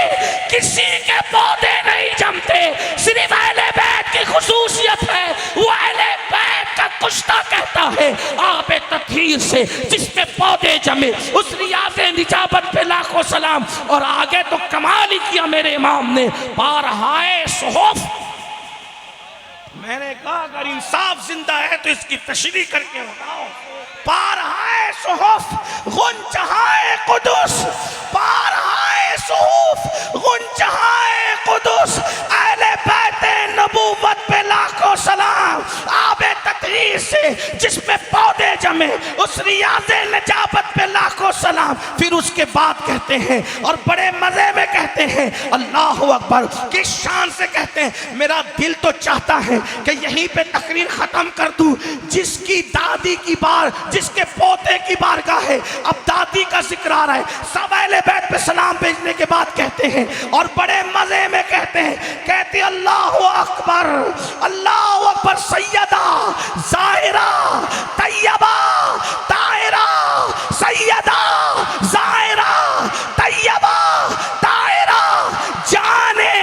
किसी के पौधे नहीं जमते, सिर्फ अहले बैत की खुसूसियत है। वो अहले बैत का कुश्ता कहता है आबे ततहीर से जिसमें पौधे जमे, उस रियाज़े निजाबत पे लाखों सलाम। और आगे तो कमाल ही किया मेरे इमाम ने, बारहाए सुहूफ। मैंने कहा अगर इंसाफ जिंदा है तो इसकी तशरीह करके बताओ। बारहाए सुहूफ गुंजहाए कुदुस, बारहाए सुहूफ गुंजहाए कुदुस, अहले बैत नबूवत पे लाखों सलाम। आबे ततहीर से जिसमें पौधे जमे, उस रियाज़े निजाबत पे लाखों सलाम। फिर उसके बाद कहते हैं, और बड़े मजे में कहते हैं, अल्लाह अकबर, किस शान से कहते हैं। मेरा दिल तो चाहता है कि यहीं पे तकरीर खत्म कर दूं। जिसकी दादी की बार, जिसके पोते की बारगाह है, अब दादी का जिक्र आ रहा है, सब अहले बैत पे सलाम भेजने के बाद कहते हैं, और बड़े मजे में कहते हैं, कहते अल्लाह अकबर, अल्लाह अकबर। सैयदा ज़ाहिरा तैयबा ताहिरा, सैयदा ज़ाहिरा तैयबा ताहिरा, जाने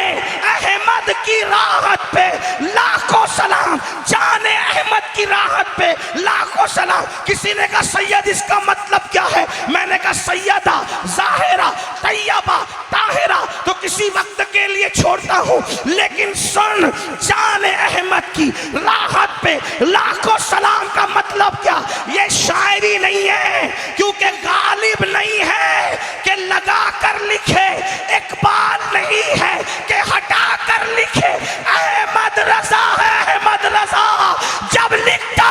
अहमद की राहत पे लाखों सलाम, जाने अहमद की राहत पे लाखों सलाम। किसी ने कहा सैयद इसका मतलब क्या है? मैंने कहा सैयदा ज़ाहिरा तैयबा ताहिरा तो किसी वक्त के लिए छोड़ता हूँ, लेकिन सुन, जाने अहमद की राहत पे लाखों सलाम का मतलब क्या? ये शायरी नहीं है, क्योंकि गालिब नहीं है कि लगा कर लिखे, इकबाल नहीं है कि हटा कर लिखे। अहमद रजा है, अहमद रजा जब लिखता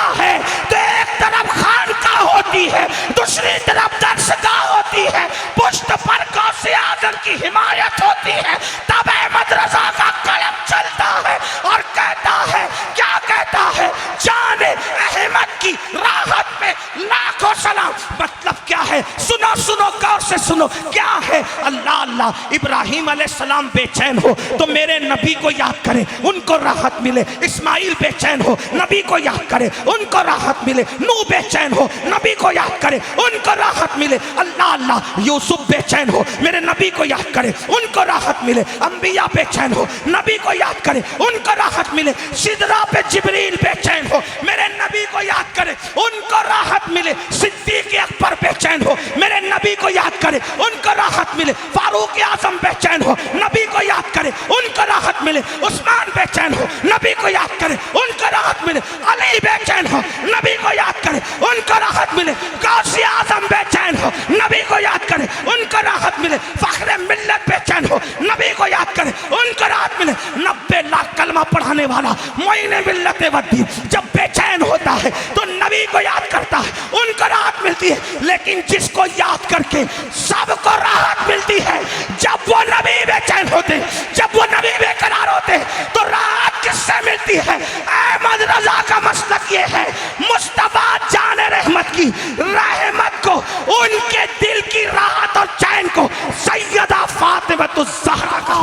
सुनो सुनो गौर से सुनो, क्या है? अल्लाह अल्लाह। इब्राहिम अलैहिस्सलाम बेचैन हो तो मेरे नबी को याद करें, उनको राहत मिले। इस्माइल बेचैन हो, नबी को याद करें, उनको राहत मिले। नूह बेचैन हो, नबी को याद करें, उनको राहत मिले। अल्लाह अल्लाह। यूसुफ बेचैन हो, मेरे नबी को याद करें, उनको राहत मिले। अंबिया बेचैन हो, नबी को याद करें, उनको राहत मिले। सिदरा पे जिब्रील बेचैन हो, मेरे नबी को याद करें, उनको राहत मिले। सिद्दीक अकबर बेचैन हो, मेरे नबी को याद करें, उनको राहत मिले। फारूक आजम बेचैन हो, नबी को याद करें, उनको राहत मिले। उस्मान बेचैन हो, नबी को याद करें, उनको राहत मिले। अली बेचैन हो, नबी को याद करें, उनको राहत मिले। गौसे आजम बेचैन हो, नबी को याद करें, उनको राहत मिले। फखरे मिल्लत बेचैन हो, नबी को याद करें, उनको राहत मिले। 90 लाख कलमा पढ़ाने वाला मोइने मिल्लत वद्दीन जब बेचैन होता है तो नबी को याद करता है, उनको राहत मिलती है। लेकिन जिसको याद करके सबको राहत मिलती है, जब वो नबी बेचैन होते, जब वो नबी बेकरार होते, तो राहत किससे मिलती है? अहमद रजा का मसलक ये है, मुस्तफा जान रहमत की रहमत को, उनके दिल की राहत और चैन को सैयदा फातिमातुज़ ज़हरा का।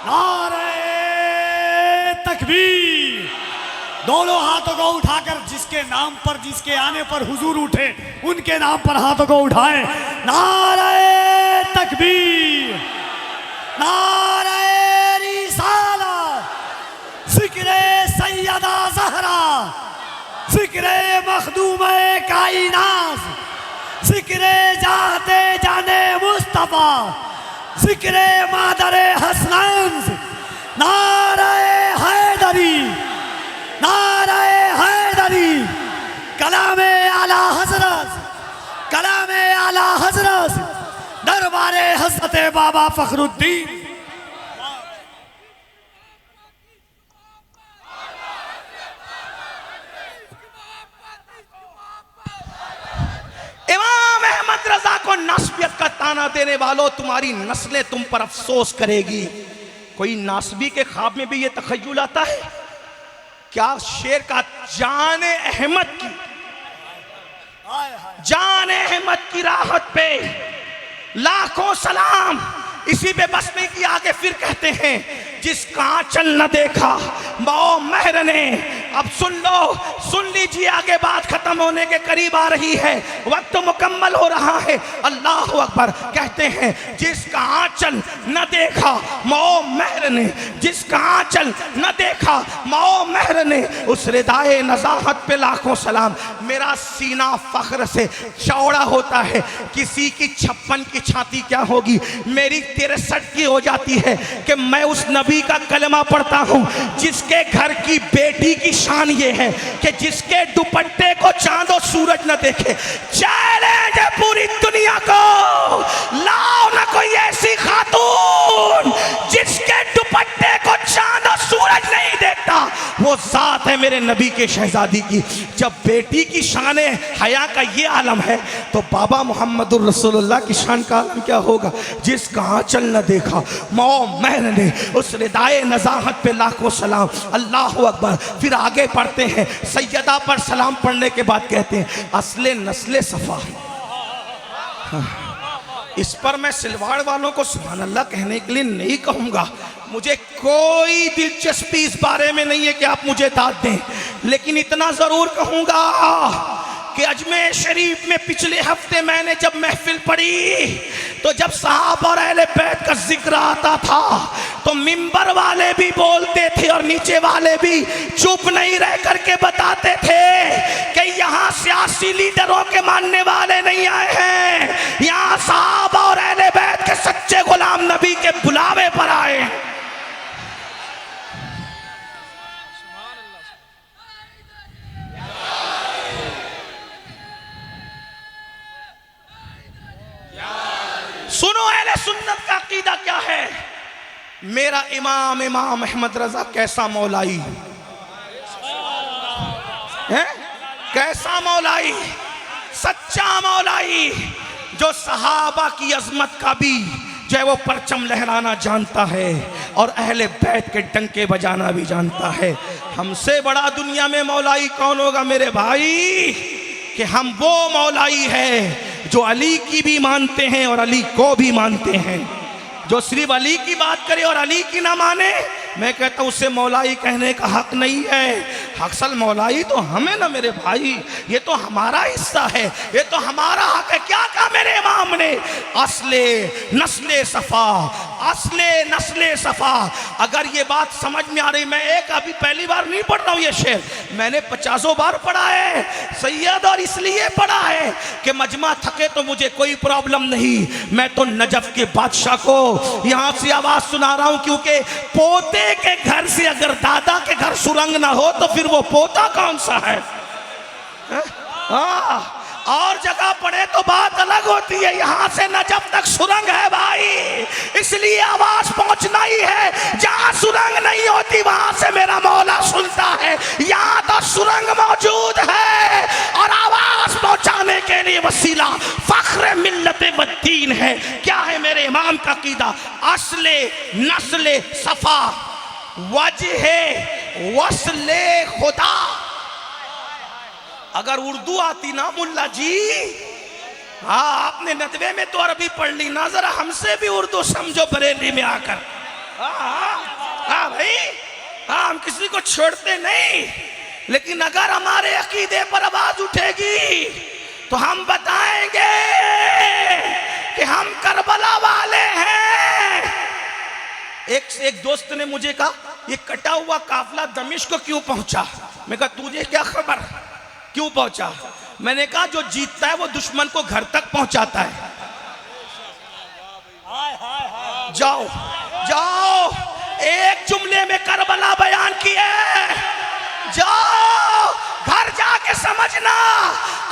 नारे तकबीर। दोनों हाथों को उठाकर जिसके नाम पर, जिसके आने पर हुजूर उठे, उनके नाम पर हाथों को उठाएं। नारे तकबीर, नारे रिसालत, ज़िक्रे सैयदा ज़हरा, ज़िक्रे मखदूमे कायनात, ज़िक्रे जाते जाने मुस्तफा, ज़िक्रे मादरे हसनैन। नारे हैदरी, नारे हैदरी। कलामे आला हजरत, कलामे आला हजरत, दरबारे हजरत बाबा फखरुद्दीन। इमाम अहमद रजा को नास्बियत का ताना देने वालों, तुम्हारी नस्लें तुम पर अफसोस करेगी। कोई नासबी के ख्वाब में भी ये तखय्युल आता है क्या? शेर का जान अहमद की, जान अहमद की राहत पे लाखों सलाम। इसी पे बस नहीं कि आगे फिर कहते हैं, जिसका आंचल न देखा मौ महर ने। अब सुन लो, सुन लीजिए, आगे बात खत्म होने के करीब आ रही है, वक्त मुकम्मल हो रहा है। अल्लाह अकबर। कहते हैं जिसका आंचल न देखा मौ महर ने, जिसका आंचल न देखा मौ महर ने, उस रिदाए नज़ाहत पे लाखों सलाम। मेरा सीना फख्र से चौड़ा होता है, किसी की 56 की छाती क्या होगी, मेरी 63 की हो जाती है कि मैं उस नबी का कलमा पढ़ता हूँ जिसके घर की बेटी की शान ये है कि जिसके दुपट्टे को चांद और सूरज न देखे। चैलेंज है पूरी दुनिया को, लाओ ना कोई ऐसी खातून जिसके दुपट्टे को चांद और सूरज नहीं देखता। वो जात है मेरे नबी के शहजादी की। जब बेटी की शान हया का ये आलम है तो बाबा मोहम्मदुर रसूलुल्लाह की शान का आलम क्या होगा? जिसका आंचल न देखा मौ महर ने, उस रिदाए नज़ाहत पे लाखों सलाम। अल्लाह अकबर। फिर आगे पढ़ते हैं, सैयदा पर सलाम पढ़ने के बाद कहते हैं असले नस्ले सफ़ा। इस पर मैं सिलवाड़ वालों को सुभान अल्लाह कहने के लिए नहीं कहूँगा, मुझे कोई दिलचस्पी इस बारे में नहीं है कि आप मुझे दाद दें, लेकिन इतना ज़रूर कहूँगा कि अजमेर शरीफ में पिछले हफ्ते मैंने जब महफिल पढ़ी तो जब साहब और अहले बैत का जिक्र आता था तो मिंबर वाले भी बोलते थे और नीचे वाले भी चुप नहीं रह करके बताते थे कि यहाँ सियासी लीडरों के मानने वाले नहीं आए हैं, यहाँ साहब और अहले बैत के सच्चे गुलाम नबी के बुलावे पर आए। सुनो अहले सुन्नत का अकीदा क्या है। मेरा इमाम अहमद रजा कैसा मौलाई है, कैसा मौलाई, सच्चा मौलाई, जो सहाबा की अजमत का भी जो है वो परचम लहराना जानता है और अहले बैत के डंके बजाना भी जानता है। हमसे बड़ा दुनिया में मौलाई कौन होगा मेरे भाई, कि हम वो मौलाई है जो अली की भी मानते हैं और अली को भी मानते हैं। जो सिर्फ अली की बात करे और अली की ना माने, मैं कहता हूँ उससे मौलाई कहने का हक नहीं है। अक्सर मौलाई तो हमें ना मेरे भाई, ये तो हमारा हिस्सा है, ये तो हमारा हक है। क्या कहा मेरे इमाम ने? असले नस्ले सफ़ा, असले नस्ले सफ़ा। अगर ये बात समझ में आ रही, मैं एक अभी पहली बार नहीं पढ़ रहा हूँ ये शेर, मैंने 50 बार पढ़ा है सैयद, और इसलिए पढ़ा है कि मजमा थके तो मुझे कोई प्रॉब्लम नहीं। मैं तो नजफ के बादशाह को यहाँ से आवाज सुना रहा हूँ, क्योंकि पोते के घर से अगर दादा के घर सुरंग ना हो तो फिर वो पोता कौन सा है? और जगह पड़े तो बात अलग होती है, यहाँ से नजफ तक सुरंग है भाई, इसलिए आवाज पहुंचना ही है। जहाँ सुरंग नहीं होती वहां से मेरा मौला सुनता है। यहाँ तो सुरंग मौजूद है और आवाज पहुंचाने के लिए वसीला फख्र मिल्लत बद्दीन है। क्या है मेरे इमाम का कीदा? असले नस्ले सफा वजहे वस्ले खुदा। अगर उर्दू आती ना मुल्ला जी, हाँ आपने नदवे में तो अरबी पढ़ ली ना, जरा हमसे भी उर्दू समझो बरेली में आकर। हाँ भाई, हाँ हम किसी को छोड़ते नहीं, लेकिन अगर हमारे अकीदे पर आवाज उठेगी तो हम बताएंगे कि हम करबला वाले हैं। एक दोस्त ने मुझे कहा ये कटा हुआ काफिला दमिश्क को क्यों पहुंचा? मैं कहा तुझे क्या खबर क्यों पहुंचा? मैंने कहा जो जीतता है वो दुश्मन को घर तक पहुंचाता है। जाओ जाओ, एक जुमले में करबला बयान किए, जाओ घर जाके समझना।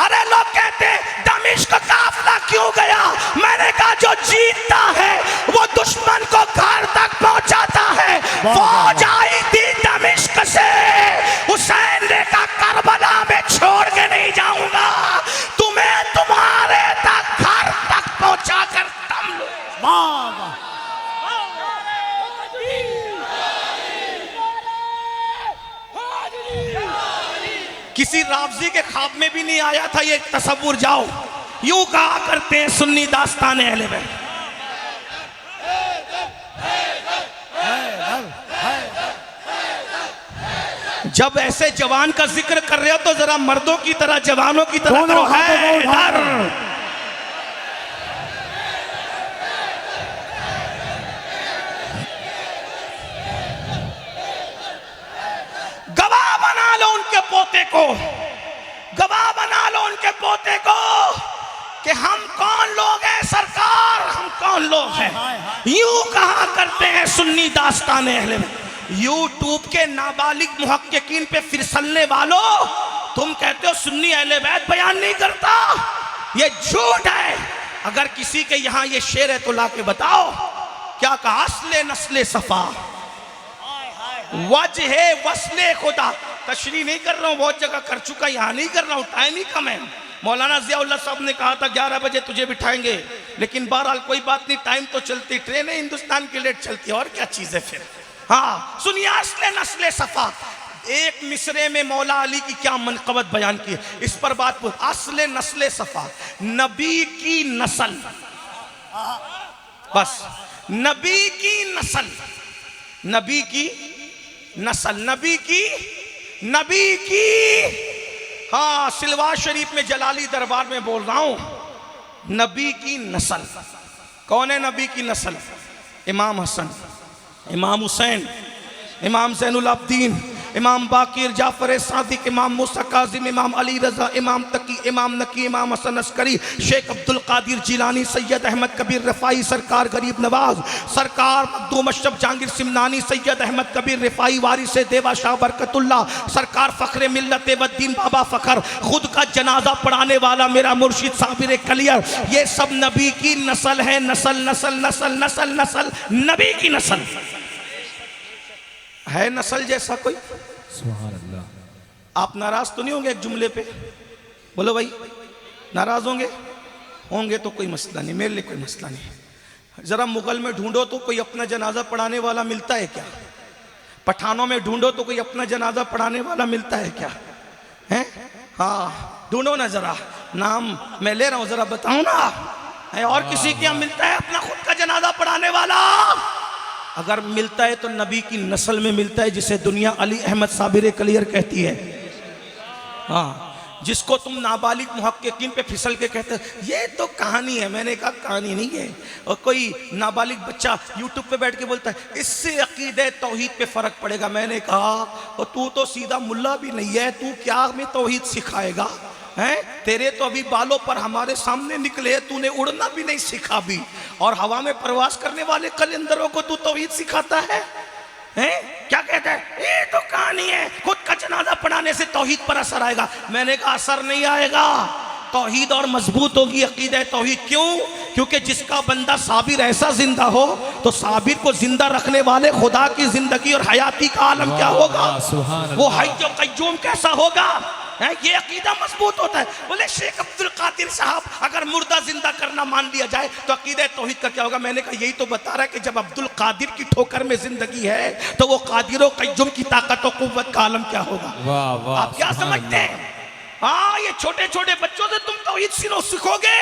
अरे लोग कहते दमिश्क काफिला क्यों गया? मैंने कहा जो जीतता है वो दुश्मन को घर तक पहुंचाता है। फौज आई थी दमिश्क से, हुसैन ने कहा करबला में छोड़ के नहीं जाऊंगा, तुम्हें तुम्हारे तक घर तक पहुंचा कर दम लो। किसी रावजी के ख्वाब में भी नहीं आया था ये तसव्वुर। जाओ, यूं कहा करते हैं सुन्नी दास्तान अहले बैत, जब ऐसे जवान का जिक्र कर रहे हो तो जरा मर्दों की तरह, जवानों की तरह करो। गवाह बना लो उनके पोते को, गवाह बना लो उनके पोते को कि हम कौन लोग हैं सरकार, हम कौन लोग हैं। यूं कहा करते हैं सुन्नी दास्तान अहले बैत। यूट्यूब के नाबालिग मुहक्किकीन पे फिसलने वालों, तुम कहते हो सुन्नी अहले बैत बयान नहीं करता, ये झूठ है। अगर किसी के यहाँ ये शेर है तो लाके बताओ क्या कहा? असले नस्ले सफा वजहे वस्ले खुदा। तशरीह नहीं कर रहा हूँ, बहुत जगह कर चुका, यहाँ नहीं कर रहा हूँ, टाइम ही कम है। मौलाना ज़ियाउल्लाह साहब ने कहा था 11 बजे तुझे बिठाएंगे, लेकिन बहरहाल कोई बात नहीं, टाइम तो चलती, ट्रेनें हिंदुस्तान की लेट चलती है, और क्या चीज़ है फिर। हाँ सुनिए, असले नस्ले सफा। एक मिसरे में मौला अली की क्या मनक़बत बयान की है, इस पर बात बोल। असले नस्ले सफा, नबी की नस्ल, बस नबी की नस्ल, नबी की नस्ल, नबी की। हाँ सिलवार शरीफ में जलाली दरबार में बोल रहा हूं, नबी की नस्ल। कौन है नबी की नस्ल? इमाम हसन, इमाम हुसैन, इमाम ज़ैनुल आबदीन, इमाम बाकिर, जाफर सादिक, इमाम मूसा काज़िम, इमाम अली रज़ा, इमाम तकी, इमाम नकी, इमाम हसन अस्करी, शेख अब्दुल कादिर जिलानी, सैयद अहमद कबीर रफ़ाई, सरकार गरीब नवाज, सरकार मखदूम अशरफ जहांगीर सिमनानी, सैयद अहमद कबीर रफ़ाई, वारिस देवा शाह बरकतुल्लाह, सरकार फ़ख्र मिल्लत बद्दीन बाबा फ़ख्र, खुद का जनाजा पढ़ाने वाला मेरा मुर्शिद साबिर कलियर। ये सब नबी की नस्ल है, नस्ल नस्ल नस्ल नस्ल नस्ल, नबी की नस्ल है। नस्ल जैसा कोई? सुभान अल्लाह। आप नाराज तो नहीं होंगे एक जुमले पे? बोलो भाई, नाराज होंगे तो कोई मसला नहीं, मेरे लिए कोई मसला नहीं। जरा मुगल में ढूंढो तो कोई अपना जनाजा पढ़ाने वाला मिलता है क्या? पठानों में ढूंढो तो कोई अपना जनाजा पढ़ाने वाला मिलता है क्या? हैं? हाँ ढूंढो ना जरा, नाम मैं ले रहा हूं, जरा बताऊं ना। है और किसी के यहाँ मिलता है अपना खुद का जनाजा पढ़ाने वाला? अगर मिलता है तो नबी की नस्ल में मिलता है, जिसे दुनिया अली अहमद साबिर कलियर कहती है। हाँ, जिसको तुम नाबालिग मुहक्किकीन पे फिसल के कहते हो ये तो कहानी है। मैंने कहा कहानी नहीं है। और कोई नाबालिग बच्चा यूट्यूब पे बैठ के बोलता है इससे अकीदे तौहीद पे फर्क पड़ेगा। मैंने कहा और तू तो सीधा मुल्ला भी नहीं है, तू क्या हमें तौहीद सिखाएगा? हैं, तेरे तो अभी बालों पर हमारे सामने निकले, तूने उड़ना भी नहीं सीखा भी, और हवा में प्रवास करने वाले कलंदरों को तू तौहीद सिखाता है? हैं? क्या कहता है? ये तो कहानी है, खुद का जनाजा पढ़ाने से तौहीद पर असर आएगा। मैंने कहा असर नहीं आएगा, तौहीद और मजबूत होगी अकीदा तौहीद। क्यों? क्योंकि जिसका बंदा साबिर ऐसा जिंदा हो तो साबिर को जिंदा रखने वाले खुदा की जिंदगी और हयाती का आलम क्या होगा? वो हय्यो कय्यूम कैसा होगा? ये अकीदा मजबूत होता है। बोले शेख अब्दुल कादिर साहब अगर मुर्दा जिंदा करना मान लिया जाए तो अकीदा तौहीद का क्या होगा? मैंने कहा यही तो बता रहा है कि जब अब्दुल कादिर की ठोकर में जिंदगी है तो वो कादिर और कय्यूम की ताकत और कुव्वत का आलम क्या होगा? वाह वाह, आप क्या समझते हैं? हाँ, ये छोटे छोटे बच्चों से तुम तौहीद सीखोगे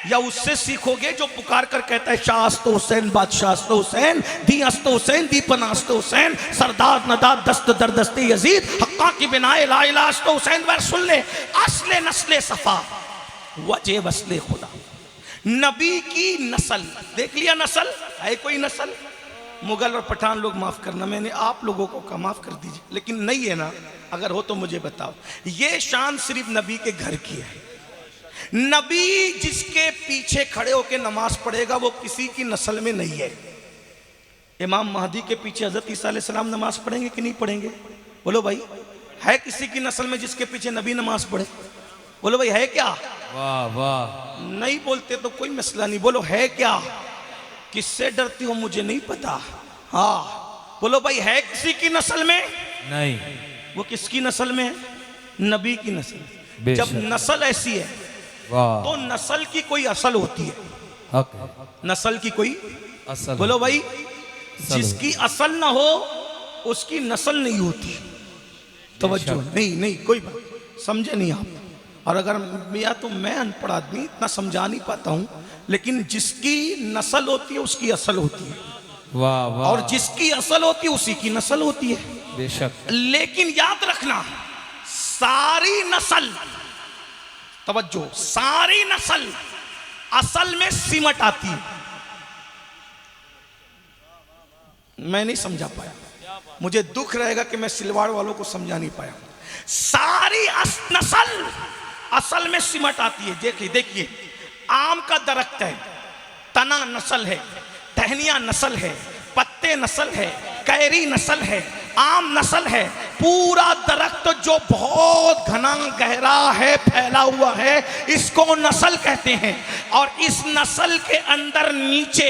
या उससे सीखोगे जो पुकार कर कहता है शास्त हुसैन बादशाह हुसैन दी अस्त हुसैन दी पनास्त हुसैन सरदार नदार दस्त दर दस्ते यजीद हक्का की बिनाए ला इलाहा अस्त हुसैन वर सुन ले असले नस्ले सफा वजे वसले खुदा। नबी की नस्ल देख लिया, नस्ल है कोई नस्ल? मुगल और पठान लोग माफ करना, मैंने आप लोगों को कहा माफ कर दीजिए, लेकिन नहीं है ना, अगर हो तो मुझे बताओ। ये शान सिर्फ नबी के घर की है। नबी जिसके पीछे खड़े होकर नमाज पढ़ेगा वो किसी की नस्ल में नहीं है। इमाम महदी के पीछे हजरत ईसा अलैहिस्सलाम नमाज पढ़ेंगे कि नहीं पढ़ेंगे? बोलो भाई, है किसी की नस्ल में जिसके पीछे नबी नमाज पढ़े? बोलो भाई, है क्या? वाह वाह, नहीं बोलते तो कोई मसला नहीं, बोलो है क्या? किससे डरती हो मुझे नहीं पता। हाँ बोलो भाई, है किसी की नस्ल में? नहीं। वो किसकी नस्ल में है? नबी की नस्ल। जब नस्ल ऐसी है तो नस्ल की कोई असल होती है। नस्ल की कोई असल। बोलो भाई, जिसकी असल ना हो उसकी नस्ल नहीं होती। तवज्जो नहीं, कोई बात समझे नहीं आप। और अगर या तो मैं अनपढ़ आदमी इतना समझा नहीं पाता हूं, लेकिन जिसकी नस्ल होती है उसकी असल होती है। वाह वाह। और जिसकी असल होती है उसी की नस्ल होती है। बेशक। लेकिन याद रखना, सारी नस्ल, तवज्जो, सारी नस्ल असल में सिमट आती है। मैं नहीं समझा पाया, मुझे दुख रहेगा कि मैं सिलवाड़ वालों को समझा नहीं पाया। सारी नस्ल असल में सिमट आती है। देखिए, आम का दरख्त है, तना नस्ल है, टहनियां नस्ल है, पत्ते नस्ल है, कैरी नस्ल है, आम नस्ल है। पूरा दरख्त जो बहुत घना गहरा है, फैला हुआ है, इसको नस्ल कहते हैं। और इस नस्ल के अंदर नीचे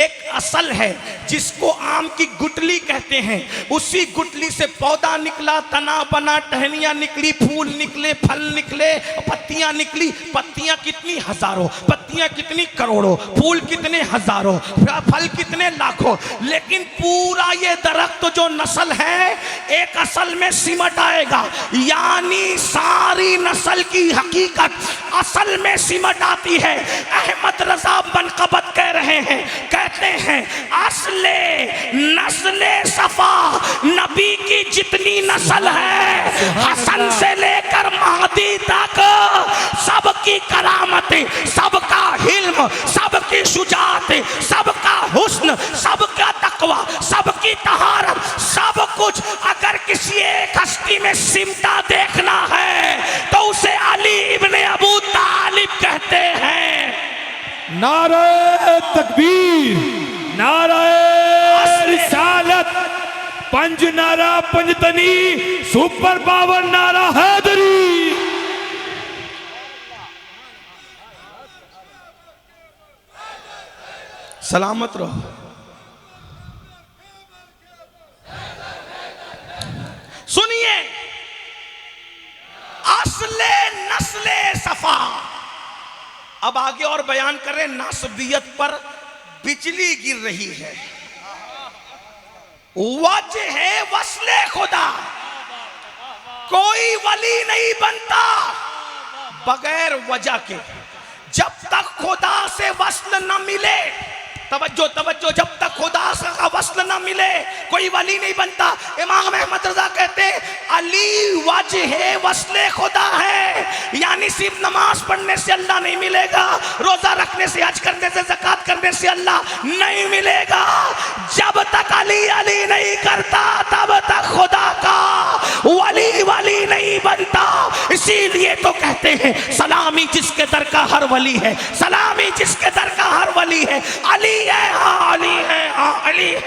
एक असल है जिसको आम की गुटली कहते हैं। उसी गुटली से पौधा निकला, तना बना, टहनियां निकली, फूल निकले, फल निकले, पत्तियां निकली। पत्तियां कितनी हजारों, पत्तियां कितनी करोड़ों, फूल कितने हजारों, फल कितने लाखों, लेकिन पूरा ये दरख्त जो नस्ल है एक असल में सिमट आएगा। यानी सारी नस्ल की हकीकत असल में सिमट आती है। अहमद रजा बनकबत कह रहे हैं, कहते हैं असले नस्ले सफा, नबी की जितनी नस्ल है हसन से लेकर महदी तक, सबकी करामत, सबका हिल्म, सबकी शुजात, सबका हुस्न, सबका तकवा, सबकी तहारत, सब कुछ अगर किसी एक हस्ती में सिमटा देखना है तो उसे अली इब्ने अबू तालिब कहते हैं। नारे तकबीर, नारे रिसालत, पंज नारा पंजतनी, सुपर पावर नारा हैदरी। सलामत रहो। सुनिए, असले नस्ले सफा। अब आगे और बयान करें, नासबियत पर बिजली गिर रही है, वजह है वस्ले खुदा। कोई वली नहीं बनता बगैर वजह के, जब तक खुदा से वस्ल न मिले, तवज्जो तवज्जो, जब तक खुदा से वस्ल न मिले कोई वली नहीं बनता। इमाम अहमद रजा कहते अली वजह वस्ले खुदा है, यानी सिर्फ नमाज पढ़ने से अल्लाह नहीं मिलेगा, रोजा रखने से, हज करने से, ज़कात करने से अल्लाह नहीं मिलेगा। जब तक अली अली नहीं करता तब तक खुदा का वली वली नहीं बनता। इसीलिए तो कहते हैं सलामी जिसके दर का हर वली है, सलामी जिसके दर का हर वली है। अली है, हाँ अली है, हाँ अली है।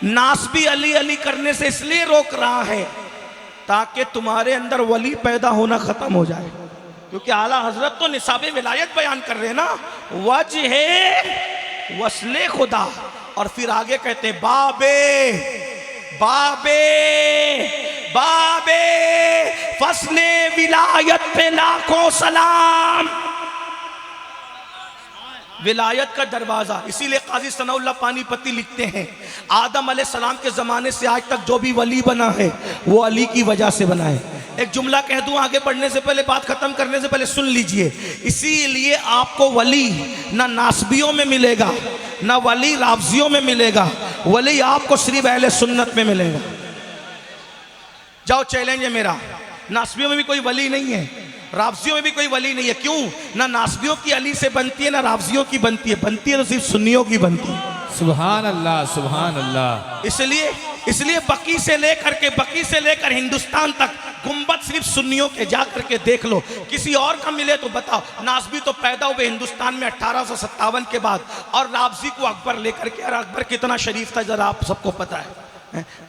नास भी अली अली करने से इसलिए रोक रहा है ताकि तुम्हारे अंदर वली पैदा होना खत्म हो जाए, क्योंकि आला हजरत तो निसाबे विलायत बयान कर रहे हैं ना, वजह वस्ले खुदा। और फिर आगे कहते बाबे बाबे बाबे फसले विलायत पे लाखों सलाम। विलायत का दरवाजा, इसीलिए काजी सनाउल्लाह पानीपती लिखते हैं आदम अलैहिस्सलाम के ज़माने से आज तक जो भी वली बना है वो अली की वजह से बना है। एक जुमला कह दूं आगे बढ़ने से पहले, बात खत्म करने से पहले सुन लीजिए। इसीलिए आपको वली ना नासबियों में मिलेगा, ना वली राफजियों में मिलेगा, वली आपको सिर्फ अहले सुन्नत में मिलेगा। जाओ चैलेंज है मेरा, नासबियों में भी कोई वली नहीं है, राफजियों में भी कोई वली नहीं है। क्यों? ना नासबियों की अली से बनती है, ना राफजियों की बनती है, बनती है तो सिर्फ सुन्नियों की बनती है। सुभान अल्लाह, सुभान अल्लाह। इसलिए बकी से लेकर हिंदुस्तान तक गुंबद सिर्फ सुन्नियों के, जा करके देख लो, किसी और का मिले तो बताओ। नासबी तो पैदा हुए हिंदुस्तान में 1857 के बाद, और राफजी को अकबर लेकर के, और अकबर कितना शरीफ था जरा आप सबको पता है।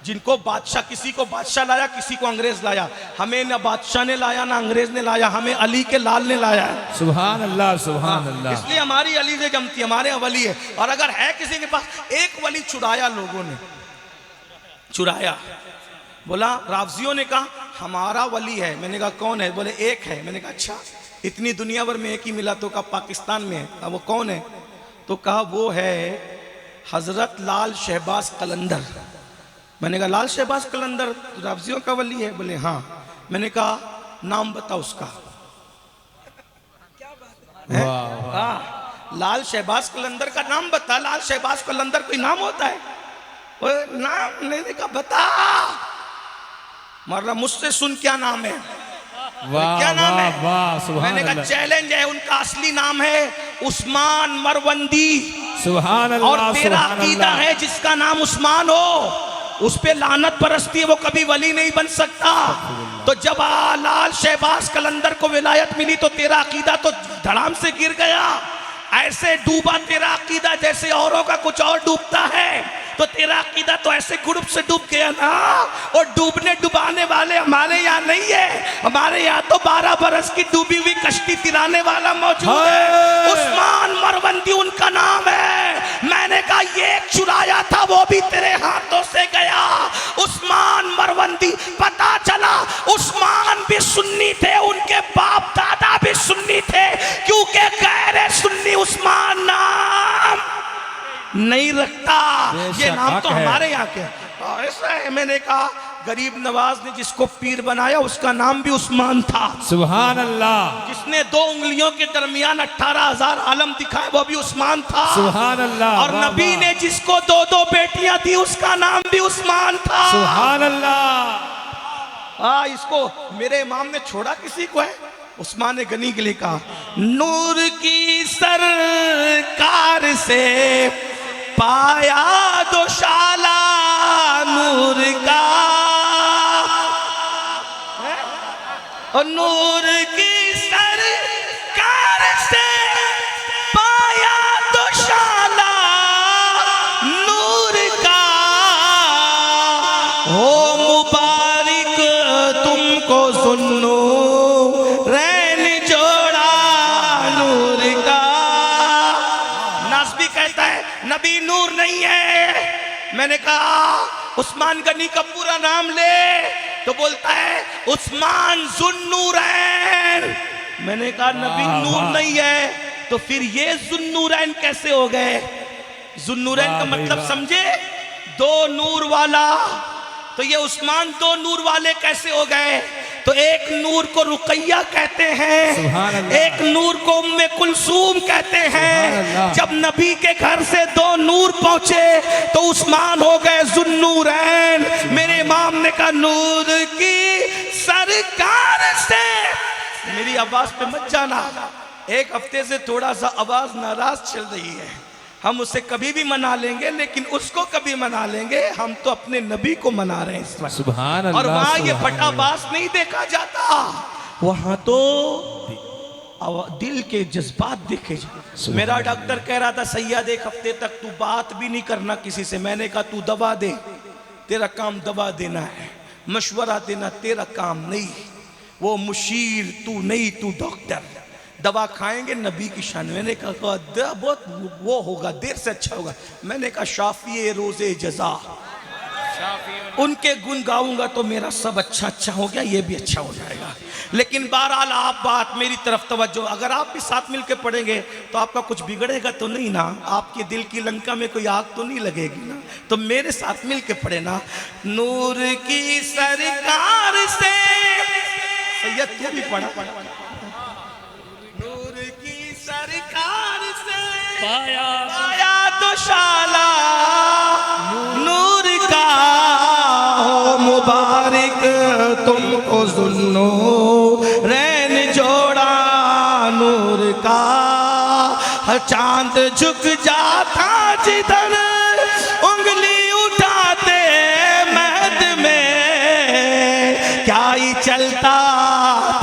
जिनको बादशाह, किसी को बादशाह लाया, किसी को अंग्रेज लाया, हमें ना बादशाह ने लाया ना अंग्रेज ने लाया, हमें अली के लाल ने लाया है। सुभान अल्लाह, सुभान अल्लाह। इसलिए हमारी अली से जमती है, हमारे यहाँ वली है। और अगर है किसी के पास, एक वली चुराया, लोगों ने चुराया, बोला, राफजियों ने कहा हमारा वली है, मैंने कहा कौन है? बोले एक है। मैंने कहा अच्छा, इतनी दुनिया भर में एक ही मिला, तो कहा पाकिस्तान में है। वो कौन है? तो कहा वो है हजरत लाल शहबाज कलंदर। मैंने कहा लाल शहबाज कलंदर राफजियों का वली है? बोले हाँ। मैंने कहा नाम बता उसका। लाल शहबाज कलंदर का नाम बता। लाल शहबाज कलंदर कोई नाम होता है? नाम नहीं कहा, बता। मरना मुझसे सुन क्या नाम है? क्या नाम है? मैंने कहा चैलेंज है, उनका असली नाम है उस्मान मरवंदी। सुभान अल्लाह। और तेरा अकीदा है जिसका नाम उस्मान हो उस पे लानत परस्ती है, वो कभी वली नहीं बन सकता। तो जब लाल शहबाज कलंदर को विलायत मिली तो तेरा अकीदा तो धड़ाम से गिर गया। ऐसे डूबा तेरा अकीदा जैसे औरों का कुछ और डूबता है, तो तेरा अकीदा तो ऐसे ग्रुप से डूब गया ना। और डूबने डुबाने वाले हमारे यहाँ नहीं है, हमारे यहाँ तो 12 बरस की डूबी हुई कश्ती तिराने वाला मौजूद है। उस्मान मरवंदी उनका नाम है। मैंने कहा ये चुराया था, वो भी तेरे हाथों से गया। उस्मान मरवंदी, पता चला उस्मान भी सुन्नी थे, उनके बाप दादा भी सुन्नी थे, क्योंकि गैर सुन्नी उस्मान नाम नहीं रखता। ये नाम तो हमारे यहाँ के ऐसा है। मैंने कहा गरीब नवाज ने जिसको पीर बनाया उसका नाम भी उस्मान था। सुभान अल्लाह। जिसने 2 उंगलियों के दरमियान 18,000 आलम दिखाए वो भी उस्मान था। सुभान अल्लाह। और नबी ने जिसको 2-2 बेटियां दी उसका नाम भी उस्मान था। सुभान अल्लाह। इसको मेरे इमाम ने छोड़ा किसी को है? उस्मान गनी के लिए कहा नूर की सरकार से पाया दोशाला नूर का, और नूर की सरकार से पाया दोशाला नूर का, हो मुबारक तुमको सुन्नो रैन जोड़ा नूर का। नासबी कहता है नबी नूर नहीं है। मैंने कहा उस्मान गनी का पूरा नाम ले, तो बोलता है उस्मान जुन्नूरैन। मैंने कहा नबी नूर नहीं है, तो फिर ये जुन्नूरैन कैसे हो गए? जुन्नूरैन का मतलब समझे? 2 नूर वाला। तो ये उस्मान 2 नूर वाले कैसे हो गए? तो एक नूर को रुकैया कहते सुभान हैं, अल्लाह। एक नूर को उम्मे कुलसूम कहते सुभान हैं। अल्लाह। जब नबी के घर से दो नूर पहुंचे तो उस्मान हो गए जुन्नूरैन। मेरे इमाम ने कहा नूर की सरकार से, मेरी आवाज पे मत जाना, एक हफ्ते से थोड़ा सा आवाज नाराज चल रही है। हम उसे कभी भी मना लेंगे, लेकिन उसको कभी मना लेंगे। हम तो अपने नबी को मना रहे हैं इस वक्त। सुभान और अल्लाह, वहां ये सुभान फटाबाज नहीं देखा जाता, वहां तो दिल के जज्बात देखे जाते। मेरा डॉक्टर कह रहा था सैयद एक हफ्ते तक तू बात भी नहीं करना किसी से। मैंने कहा तू दवा दे, तेरा काम दवा देना है, मशवरा देना तेरा काम नहीं। वो मुशीर तू नहीं, तू डॉक्टर। दवा खाएंगे नबी की शान। मैंने कहा बहुत वो होगा, देर से अच्छा होगा। मैंने कहा शाफी रोजे जजा, उनके गुण गाऊंगा तो मेरा सब अच्छा अच्छा हो गया, ये भी अच्छा हो जाएगा। लेकिन बहरहाल आप बात मेरी तरफ तवज्जो, अगर आप भी साथ मिलकर पढ़ेंगे तो आपका कुछ बिगड़ेगा तो नहीं ना, आपके दिल की लंका में कोई आग तो नहीं लगेगी ना। तो मेरे साथ मिलकर पढ़े ना। नूर की सरकार से, सैयद तू भी पढ़ा, नूर की सरकार से पाया तो शाला नूर का हो मुबारक तुमको जुन्नो रैन जोड़ा नूर का। हर चांद झुक जाता जिधर उंगली उठाते महद में, क्या ही चलता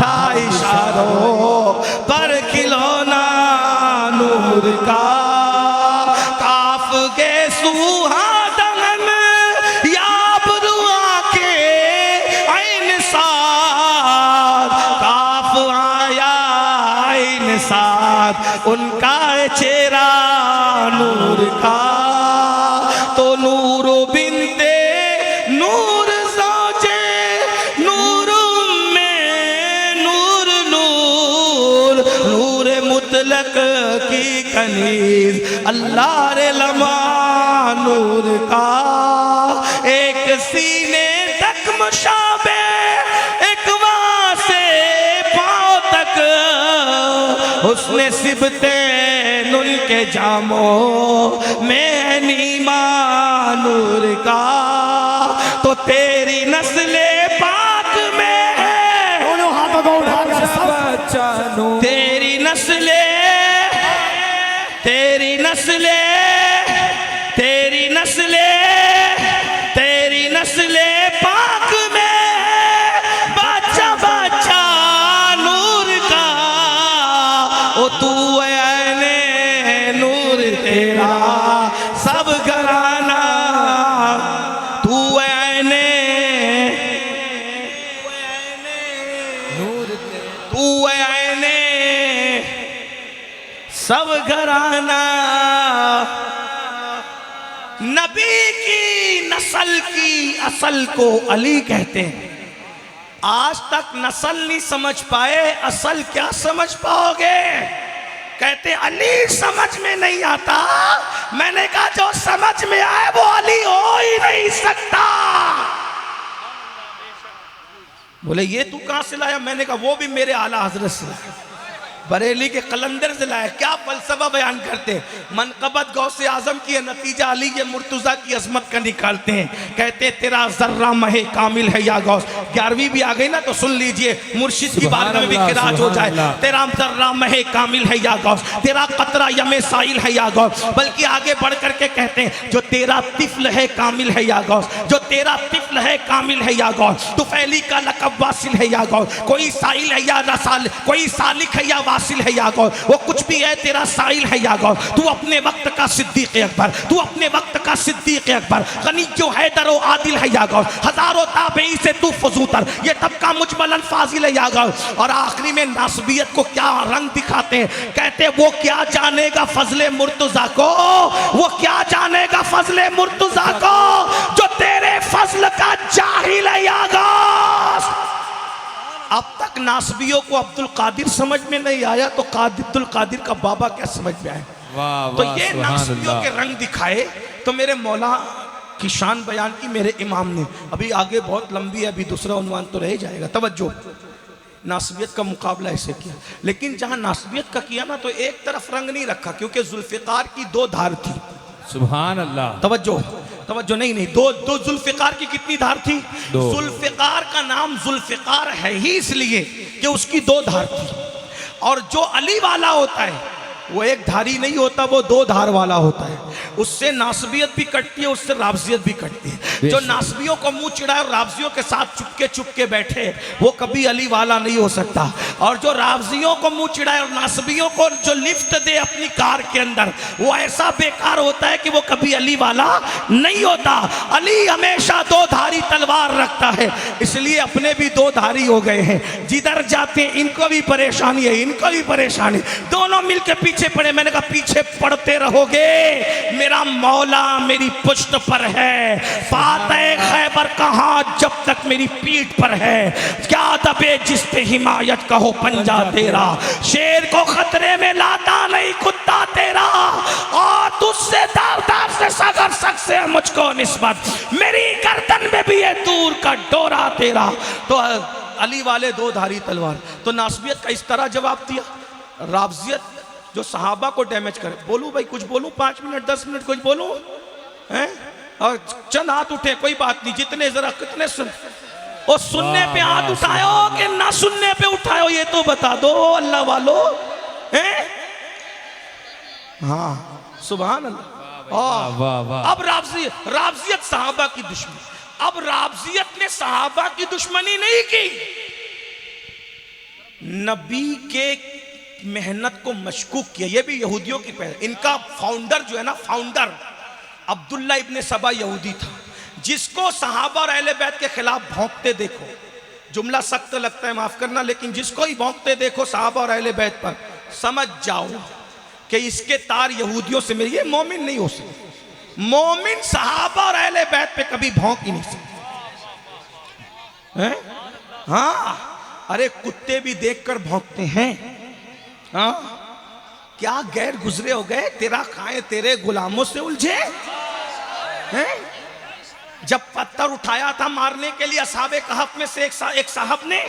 था इशारों पर खिलौना नूर का। काफ के सुहादन याबरुआ के ऐन साथ, काफ आया ऐन साथ उनका चेहरा नूर का। तो नूर बिनते नूर सोचे नूर में नूर नूर नूर मुतलक की कनीज अल्लाह रे लमा नूर का। एक सीने तक मुशाबे, एक वहां से पांव तक उसने सिबते नुल के जामों में नीमा नूर का। तो तेरी नस्ले पाक में है, दोनों हाथों को उठाकर सब तेरी नस्ले, तेरी नस्ले, तेरी नस्ले, तेरी नस्ले पाक में बच्चा बच्चा नूर का। ओ तू ऐने नूर तेरा सब घराना, तू ऐने तू ऐने सब घराना। नबी की नस्ल की असल को अली कहते हैं। आज तक नस्ल नहीं समझ पाए, असल क्या समझ पाओगे? कहते अली समझ में नहीं आता। मैंने कहा जो समझ में आए वो अली हो ही नहीं सकता। बोले ये तू कहां से लाया? मैंने कहा वो भी मेरे आला हजरत से लाया, बरेली के कलंदर से लाया। क्या फलसफा बयान करते हैं। मनकबत गौसे आजम की है, नतीजा अली ये मुर्तजा की अजमत का निकालते हैं। कहते तेरा जर्रा महे कामिल है या गौस। 11वीं भी आ गई ना तो सुन लीजिए, मुर्शिद की बात में भी खिराज हो जाए। तेरा जर्रा महे कामिल है या गौस, तेरा कतरा यमे साइल है या गौस। बल्कि आगे बढ़ करके कहते हैं जो तेरा तिफल है कामिल है या गौस, जो तेरा तिफल है कामिल है या गौस। तुफैली का लकब वासिल है या गौस, कोई साइल है या रसाल, कोई सालिक है या वासिल है या गौस। वो कुछ भी है तेरा साइल है या गौस। तू अपने वक्त का सिद्दीक अकबर, तू अपने वक्त का सिद्दीक अकबर, गनी जो हैदर ओ आदिल है या गौस। हजारों ताबई से तू फजूतर, ये तबका मुजमलन फाजिल है या गौस। और आखिरी में नासबियत को क्या रंग दिखाते हैं। कहते वो क्या जानेगा फजले मुर्तजा को, वो क्या जानेगा फजले मुर्तजा को, जो तेरे फजल का जाहिल है या गौस। अब तक नासबियों को अब्दुल कादिर समझ में नहीं आया तो अब्दुल कादिर का बाबा क्या समझ में आया। वाह तो वाह, ये सुभान नासबियों अल्लाह। के रंग दिखाए। तो मेरे मौला की शान बयान की मेरे इमाम ने। अभी आगे बहुत लंबी है, अभी दूसरा उन्वान तो रह जाएगा। तवज्जो, नासबियत का मुकाबला ऐसे किया, लेकिन जहां नासबियत का किया ना तो एक तरफ रंग नहीं रखा, क्योंकि जुल्फिकार की दो धार थी। सुभान अल्लाह। तवज्जो, तवज्जो, नहीं दो जुल्फिकार की कितनी धार थी? जुल्फिकार का नाम जुल्फिकार है ही इसलिए कि उसकी दो धार थी। और जो अली वाला होता है वो एक धारी नहीं होता, वो दो धार वाला होता है। उससे नासबियत भी कटती है, उससे राबजियत भी कटती है। जो नासबियों को मुंह चिढ़ाए और राबजियों के साथ चुपके चुपके बैठे वो कभी अली वाला नहीं हो सकता। और जो राबजियों को मुंह चिढ़ाए और नासबियों को जो लिफ्ट दे अपनी कार के अंदर, वो ऐसा बेकार होता है कि वो कभी अली वाला नहीं होता। अली हमेशा दो धारी तलवार रखता है, इसलिए अपने भी दो धारी हो गए हैं। जिधर जाते हैं इनको भी परेशानी है, इनको भी परेशानी, दोनों मिलकर पीछे पड़े। मैंने कहा पीछे पड़ते रहोगे, मेरा मौला मेरी पुष्ट पर है। फातह खैबर कहां जब तक मेरी पीठ पर है। क्या दबे जिस पे हिमायत का हो पंजा तेरा, शेर को खतरे में लाता नहीं कुत्ता तेरा। और तुझसे दार से सगर सक से मुझको निस्बत, मेरी गर्दन में भी है दूर का डोरा तेरा। तो अली वाले दो धारी तलवार। तो नासबियत का इस तरह जवाब दिया। राबजियत जो सहाबा को डैमेज करे, बोलूं भाई कुछ बोलूं, 5 मिनट 10 मिनट कुछ बोलूं हैं? और चंद हाथ उठे, कोई बात नहीं, जितने जरा कितने सुन, और सुनने पे हाथ उठायो कि ना सुनने पे उठायो ये तो बता दो अल्लाह वालो हैं? हाँ सुभान अल्लाह। अब राबजियत सहाबा की दुश्मनी। अब राबजियत ने सहाबा की दुश्मनी नहीं की, नबी के मेहनत को मशकूक किया। ये भी यहूदियों की पहल। इनका फाउंडर जो है ना, फाउंडर अब्दुल्ला इब्ने सबा यहूदी था, जिसको सहाबा और अहले बैत के खिलाफ भौंकते देखो, जुमला सख्त लगता है माफ करना, लेकिन जिसको ही भौंकते देखो सहाबा और अहले बैत पर, समझ जाओ कि इसके तार यहूदियों से मेरे। ये मोमिन नहीं हो सकते। मोमिन सहाबा और अहले बैत पे कभी भौंक ही नहीं सकते। हाँ, अरे कुत्ते भी देखकर भौंकते हैं। हाँ, क्या गैर गुजरे हो गए, तेरा खाए तेरे गुलामों से उलझे हैं? जब पत्थर उठाया था मारने के लिए असहाबे कहफ में से एक साहब ने,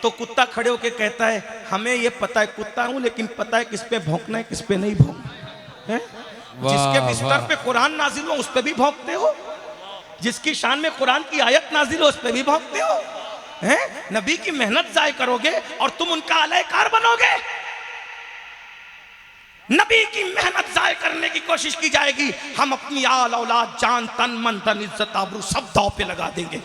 तो कुत्ता खड़े होके कहता है हमें ये पता है, कुत्ता हूं लेकिन पता है किस पे भौंकना है किस पे नहीं भौंकना है। जिसके बिस्तर पे कुरान नाजिल हो उस पे भी भौंकते हो, जिसकी शान में कुरान की आयत नाजिल हो उस पे भी भौंकते हो हैं? नबी की मेहनत जाय करोगे और तुम उनका अलैकार बनोगे। नबी की मेहनत जाय करने की कोशिश की जाएगी, हम अपनी आल औलाद जान तन मन धन इज्जत आबरू सब दांव पे लगा देंगे।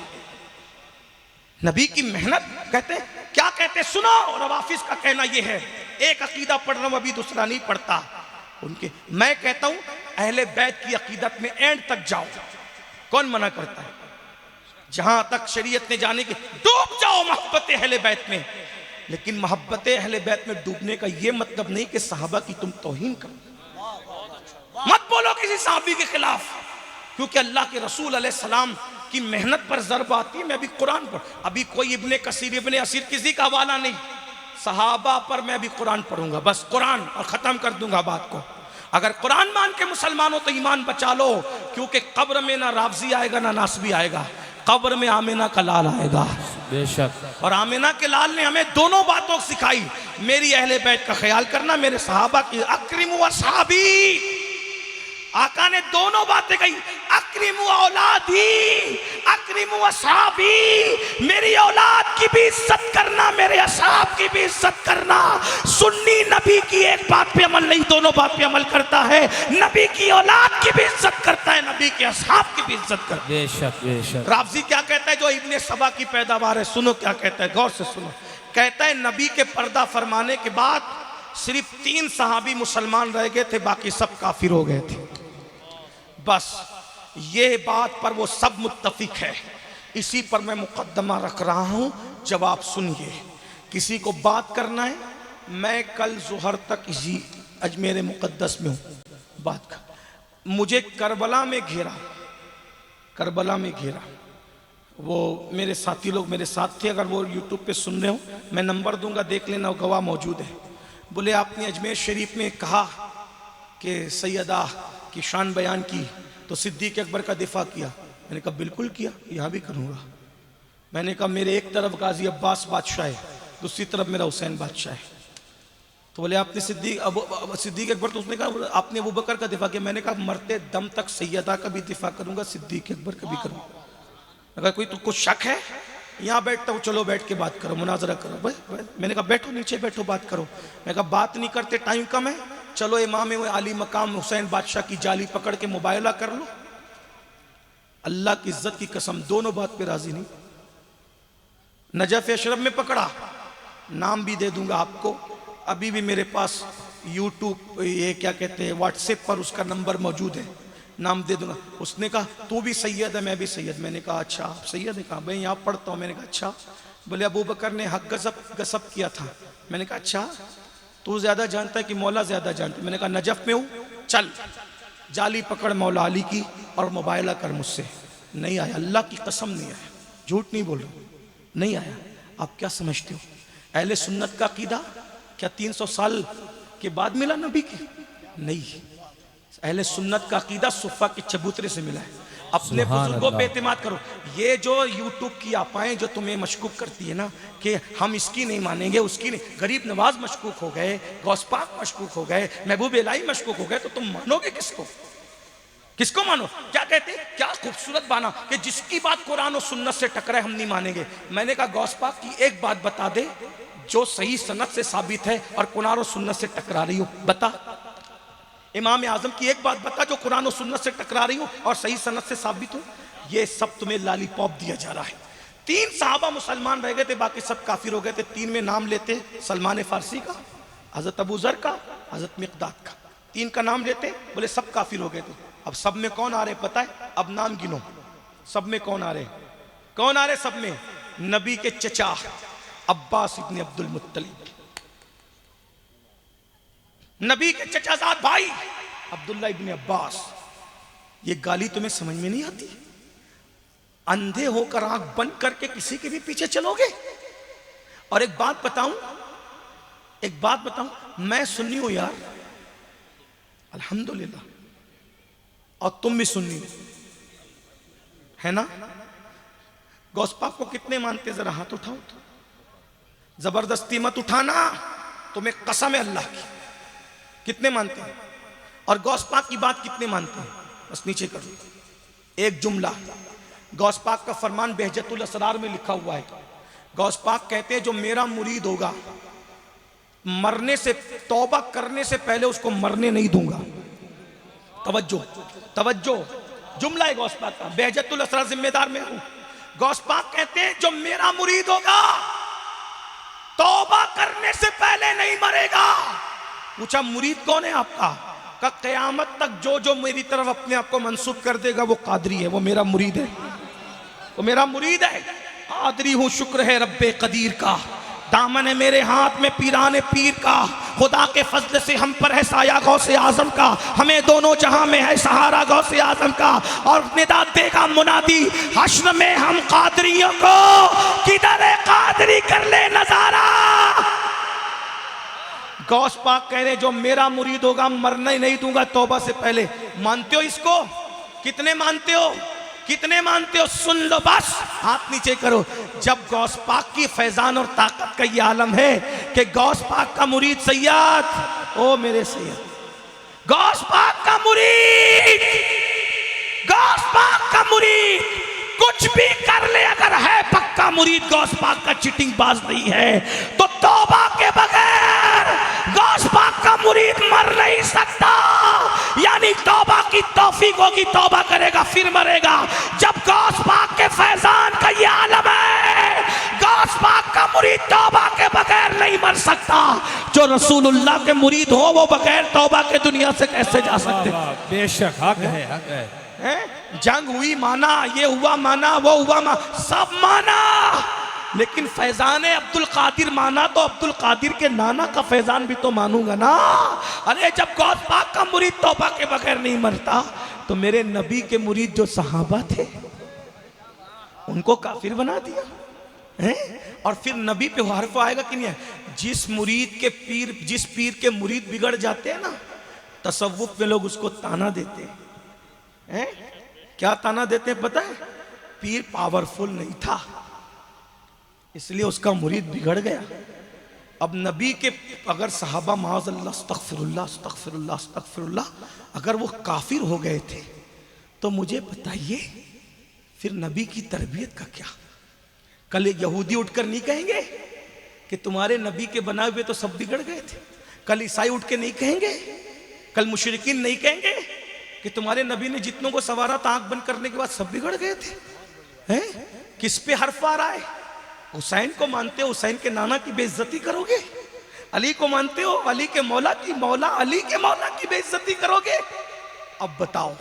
नबी की मेहनत कहते क्या कहते सुनो। और हाफिज का कहना यह है, एक अकीदा पढ़ रहा हूं अभी दूसरा नहीं पढ़ता उनके। मैं कहता हूं अहले बैत की अकीदत में एंड तक जाओ, कौन मना करता है? जहां तक शरीयत ने जाने की डूब जाओ मोहब्बत अहले बैत में। लेकिन मोहब्बत अहले बैत में डूबने का यह मतलब नहीं कि सहाबा की तुम तौहीन करो। मत बोलो किसी सहाबी के खिलाफ, क्योंकि अल्लाह के रसूल अलैहिस्सलाम की मेहनत पर ज़र्ब आती है। मैं अभी कुरान पर, अभी कोई इब्ने कसीर इब्ने असीर किसी का हवाला नहीं, सहाबा पर मैं अभी कुरान पढ़ूंगा, बस कुरान, और ख़त्म कर दूंगा बात को। अगर कुरान मान के मुसलमान हो तो ईमान बचा लो, क्योंकि कब्र में ना राफजी आएगा ना नासबी आएगा, कब्र में आमिना का लाल आएगा बेशक। और आमिना के लाल ने हमें दोनों बातों सिखाई, मेरी अहले बैत का ख्याल करना, मेरे सहाबा की अक्रिमु असहाबी। आका ने दोनों बातें कही, अक्रिमु औलादी अक्रिमु असहाबी, मेरी औलाद की भी इज्जत करना, मेरे असहाब की भी इज्जत करना। सुन्नी नबी की एक बात पे अमल नहीं, दोनों बात पे अमल करता है। नबी की औलाद की भी इज्जत करता है, नबी के असहाब की भी इज्जत करता है। बेशक बेशक। राफजी क्या कहता है जो इब्ने सबा की पैदावार है, सुनो क्या कहता है, गौर से सुनो। कहता है नबी के पर्दा फरमाने के बाद सिर्फ 3 सहाबी मुसलमान रह गए थे, बाकी सब काफिर हो गए थे। बस ये बात पर वो सब मुत्तफिक है, इसी पर मैं मुकद्दमा रख रहा हूं। जवाब सुनिए, किसी को बात करना है, मैं कल ज़ुहर तक इसी अजमेर मुक़द्दस में हूँ, बात कर। मुझे करबला में घेरा, करबला में घेरा। वो मेरे साथी लोग मेरे साथ थे, अगर वो यूट्यूब पे सुन रहे हो मैं नंबर दूंगा, देख लेना, वो गवाह मौजूद है। बोले आपने अजमेर शरीफ में कहा कि सैयदा की शान बयान की, तो सिद्दीक़ अकबर का दिफा किया। मैंने कहा बिल्कुल किया, यहाँ भी करूँगा। मैंने कहा मेरे एक तरफ गाजी अब्बास बादशाह है, दूसरी तरफ मेरा हुसैन बादशाह है। तो बोले आपने सिद्दीक अकबर, तो उसने कहा आपने अबू बकर का दिफा किया। मैंने कहा मरते दम तक सैयदा का भी दिफा करूंगा, सिद्दीक अकबर का भी करूंगा। अगर कोई तो कुछ शक है, यहाँ बैठता हूँ, चलो बैठ के बात करो, मुनाजरा करो। भाई मैंने कहा बैठो, नीचे बैठो, बात करो। मैंने कहा बात नहीं करते, टाइम कम है, चलो इमाम आली मकाम हुसैन बादशाह की जाली पकड़ के मुबायला कर लो। अल्लाह की इज्जत की कसम दोनों बात पे राजी नहीं। नजफ अशरफ में पकड़ा, नाम भी दे दूंगा आपको, अभी भी मेरे पास यूट्यूब ये क्या कहते हैं व्हाट्सएप पर उसका नंबर मौजूद है, नाम दे दूंगा। उसने कहा तू भी सैयद है, मैं भी सैयद। मैंने कहा अच्छा आप सैयद है? कहा मैं यहाँ पढ़ता हूँ। मैंने कहा अच्छा। बोले अबू बकर ने हक गसब किया था। मैंने कहा अच्छा, तू ज्यादा जानता है कि मौला ज्यादा जानता है? मैंने कहा नजफ में हूँ, चल जाली पकड़ मौला अली की और मुबायला कर मुझसे। नहीं आया, अल्लाह की कसम नहीं आया, झूठ नहीं बोल रहा, नहीं आया। आप क्या समझते हो अहले सुन्नत का अकीदा क्या 300 साल के बाद मिला नबी के? नहीं, अहले सुन्नत का अकीदा सुफ़ा के चबूतरे से मिला है। अपने बुजुर्गों पे एतमाद करो। ये जो यूट्यूब की आपाएं जो तुम्हें मशकूक करती है ना कि हम इसकी नहीं मानेंगे, उसकी नहीं, गरीब नवाज मशकूक हो गए, गौस पाक मशकूक हो गए, महबूब इलाही मशकूक हो गए, तो तुम मानोगे किसको? किसको मानो? क्या कहते, क्या खूबसूरत बाना कि जिसकी बात कुरान और सुन्नत से टकराए हम नहीं मानेंगे। मैंने कहा गौस पाक की एक बात बता दे जो सही सनद से साबित है और कुरान और सुन्नत से टकरा रही हो, बता। इमाम आजम की एक बात बता जो कुरान और सुन्नत से टकरा रही हो और सही सनद से साबित हो। ये सब तुम्हें लालीपॉप दिया जा रहा है। 3 सहाबा मुसलमान रह गए थे, बाकी सब काफिर हो गए थे। 3 में नाम लेते, सलमान फारसी का, हजरत अबू जर का, हजरत मिक़दाद का। 3 का नाम लेते, बोले सब काफिर हो गए थे। अब सब में कौन आ रहे पता है? अब नाम गिनो, सब में कौन आ रहे? कौन आ रहे सब में? नबी के चचा अब्बास इब्ने अब्दुल मुत्तलिब, नबी के चचाजाद भाई अब्दुल्ला इब्ने अब्बास। ये गाली तुम्हें समझ में नहीं आती? अंधे होकर आंख बंद करके किसी के भी पीछे चलोगे? और एक बात बताऊं, मैं सुन्नी हूं यार, अल्हम्दुलिल्लाह, और तुम भी सुन्नी हो, है ना? गौस पाक को कितने मानते? जरा हाथ उठाओ तो। जबरदस्ती मत उठाना, तुम्हें कसम है अल्लाह की। कितने मानते हैं? और गौस पाक की बात कितने मानते हैं? बस नीचे करो एक जुमला। गौस पाक का फरमान बहजतुल असरार में लिखा हुआ है। गौस पाक कहते हैं जो मेरा मुरीद होगा, मरने से, तौबा करने से पहले उसको मरने नहीं दूंगा। तवज्जो, जुमला है गौस पाक का, बहजतुल असरार जिम्मेदार में हूं। गौस पाक कहते हैं जो मेरा मुरीद होगा तौबा करने से पहले नहीं मरेगा। पूछा मुरीद कौन है आपका? का क़यामत तक जो जो मेरी तरफ अपने आप को मंसूब कर देगा वो कादरी है, वो मेरा मुरीद है, वो मेरा मुरीद है। कादरी हूं, शुक्र है रब्बे कदीर का, दामन है मेरे हाथ में पीराने पीर का, खुदा के फजल से हम पर है साया गौसे आजम का, हमें दोनों जहां में है सहारा गौसे आजम का। और निदा देगा मुनादी हश्र में हम कादरियों को, किधर है कादरी कर ले नजारा। गौस पाक कह रहे जो मेरा मुरीद होगा मरना ही नहीं दूंगा तौबा से पहले। मानते हो इसको? कितने मानते हो? कितने मानते हो? सुन लो बस, हाथ नीचे करो। जब गौस पाक की फैजान और ताकत का ये आलम है कि गौस पाक का मुरीद सैयद, ओ मेरे सैयद, गौस पाक का मुरीद, गौस पाक का मुरीद कुछ भी कर ले, अगर है पक्का मुरीद गौस पाक का, चिटिंग बाज नहीं है, तो तौबा के बगैर गौस पाक का मुरीद मर नहीं सकता। यानी तौबा की तौफीक होगी, तौबा करेगा फिर मरेगा। जब गौस पाक के फैजान का ये आलम है, गौस पाक का मुरीद तौबा के बगैर नहीं मर सकता। जो रसूलुल्लाह के मुरीद हो वो बगैर तौबा के दुनिया से कैसे जा सकते? बेशक हक है, हक है। जंग हुई माना, ये हुआ माना, वो हुआ माना, सब माना, लेकिन फैजान अब्दुल कादिर माना तो अब्दुल कादिर के नाना का फैजान भी तो मानूंगा ना। अरे जब गौस पाक का मुरीद तौबा के बगैर नहीं मरता तो मेरे नबी के मुरीद जो सहाबा थे उनको काफिर बना दिया है। और फिर नबी पे हर्फ आएगा कि नहीं? जिस मुरीद के पीर, जिस पीर के मुरीद बिगड़ जाते हैं ना, तसव्वुफ में लोग उसको ताना देते हैं। क्या ताना देते हैं पता है? पीर पावरफुल नहीं था इसलिए उसका मुरीद बिगड़ गया। अब नबी के अगर सहाबा माअज़ल्लाह अस्तग़फिरुल्लाह अस्तग़फिरुल्लाह अस्तग़फिरुल्लाह अगर वो काफिर हो गए थे तो मुझे बताइए फिर नबी की तरबियत का क्या? कल यहूदी उठकर नहीं कहेंगे कि तुम्हारे नबी के बनाए हुए तो सब बिगड़ गए थे। कल ईसाई उठ के नहीं कहेंगे, कल मुशरिकीन नहीं कहेंगे कि तुम्हारे नबी ने जितनों को सवारा था आंख बंद करने के बाद सब बिगड़ गए थे। हैं? किस पे हर्फ आ रहा है? हुसैन को मानते हो, हुसैन के नाना की बेइज्जती करोगे। अली को मानते हो, अली के मौला की मौला अली के मौला की बेइज्जती करोगे। अब बताओ,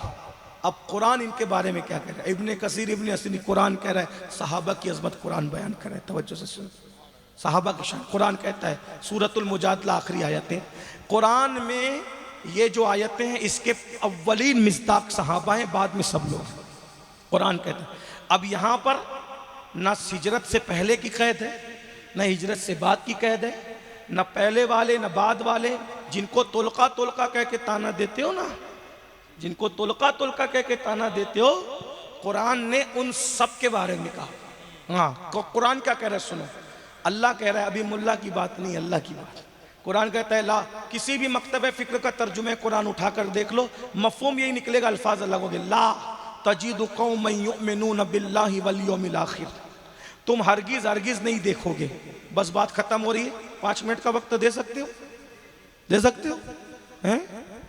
अब कुरान इनके बारे में क्या कह रहा है? इब्ने कसीर इब्ने असनी कुरान कह रहा है सहाबा की अजमत कुरान बयान कर रहा है। तवज्जो से सुन, सहाबा की शान कुरान कहता है। सूरतुल मुजादला आखिरी आयतें कुरान में, ये जो आयतें हैं इसके अव्वलीन मिस्दाक सहाबा हैं, बाद में सब लोग। कुरान कहता है अब यहाँ पर ना हिजरत से पहले की कैद है, न हिजरत से बाद की कैद है, न पहले वाले न बाद वाले। जिनको तुलका तुलका कह के ताना देते हो ना, जिनको तुलका तुलका कह के ताना देते हो, कुरान ने उन सब के बारे में कहा। हाँ, कुरान क्या कह रहा है सुनो। अल्लाह कह रहा है, अभी मुल्ला की बात नहीं, अल्लाह की बात। कुरान कहता है ला, किसी भी मकतब फिक्र का तर्जुमे कुरान उठाकर देख लो, मफहूम यही निकलेगा, अल्फाज अलग होंगे। ला तजिदु कौमन युमिनून बिल्लाहि वल यौमिल आखिर, तुम हरगिज हरगिज नहीं देखोगे। बस बात खत्म हो रही है। 5 मिनट का वक्त दे सकते हो? दे सकते हो? हैं?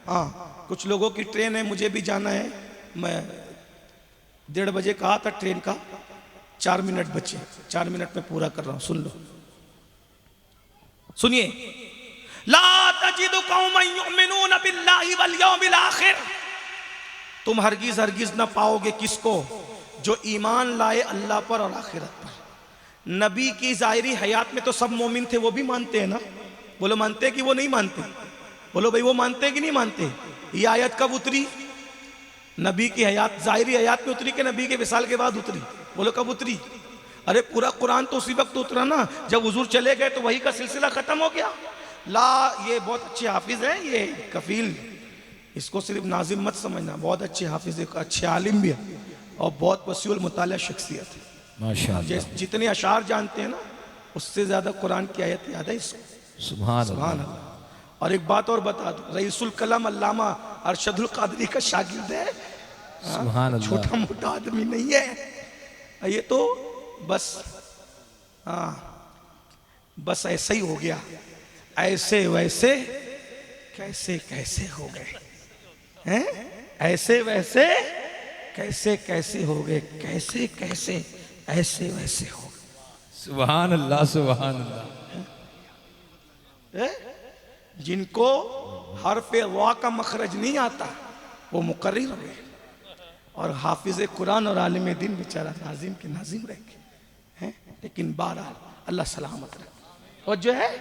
हाँ, कुछ लोगों की ट्रेन है, मुझे भी जाना है। मैं 1:30 बजे कहा था ट्रेन का, 4 मिनट बचे, 4 मिनट में पूरा कर रहा हूं, सुन लो, सुनिए। ला तजिदु कौमन युमिनून बिल्लाहि वल यौमिल आखिर, तुम हरगिज हरगिज ना पाओगे किसको? जो ईमान लाए अल्लाह पर और आखिरत पर। नबी की जाहिरी हयात में तो सब मोमिन थे, वो भी मानते हैं ना? बोलो मानते हैं कि वो नहीं मानते? बोलो भाई वो मानते हैं कि नहीं मानते? ये आयत कब उतरी? नबी की हयात, जाहिरी हयात में उतरी कि नबी के विसाल के बाद उतरी? बोलो कब उतरी? अरे पूरा कुरान तो उसी वक्त उतरा ना जब हुजूर चले गए, तो वही का सिलसिला खत्म हो गया। ला, ये बहुत अच्छे हाफिज हैं, ये कफील, इसको सिर्फ नाजिम मत समझना, बहुत अच्छे हाफिज, एक अच्छे आलिम भी है और बहुत वसीउल मुताला शख्सियत है माशाअल्लाह। जितने अशार जानते हैं ना, उससे ज्यादा कुरान की आयत याद है इसको। सुभान अल्लाह। और एक बात और बता दो, रईसुल कलम अल्लामा अरशदुल कादरी का शागिर्द है। सुभान अल्लाह, छोटा मोटा आदमी नहीं है ये तो। बस हाँ, बस ऐसा ही हो गया, ऐसे वैसे कैसे कैसे हो गए हैं, ऐसे वैसे कैसे कैसे हो गए, कैसे कैसे ऐसे वैसे हो गए। सुभान अल्लाह सुभान अल्लाह। जिनको हरफे वा का मखरज नहीं आता वो मुकर्रिर हो गए, और हाफिज कुरान और आलिम दिन बेचारा नाजिम के नाजिम रह गए हैं। लेकिन बहरहाल अल्लाह सलामत रखे। और जो है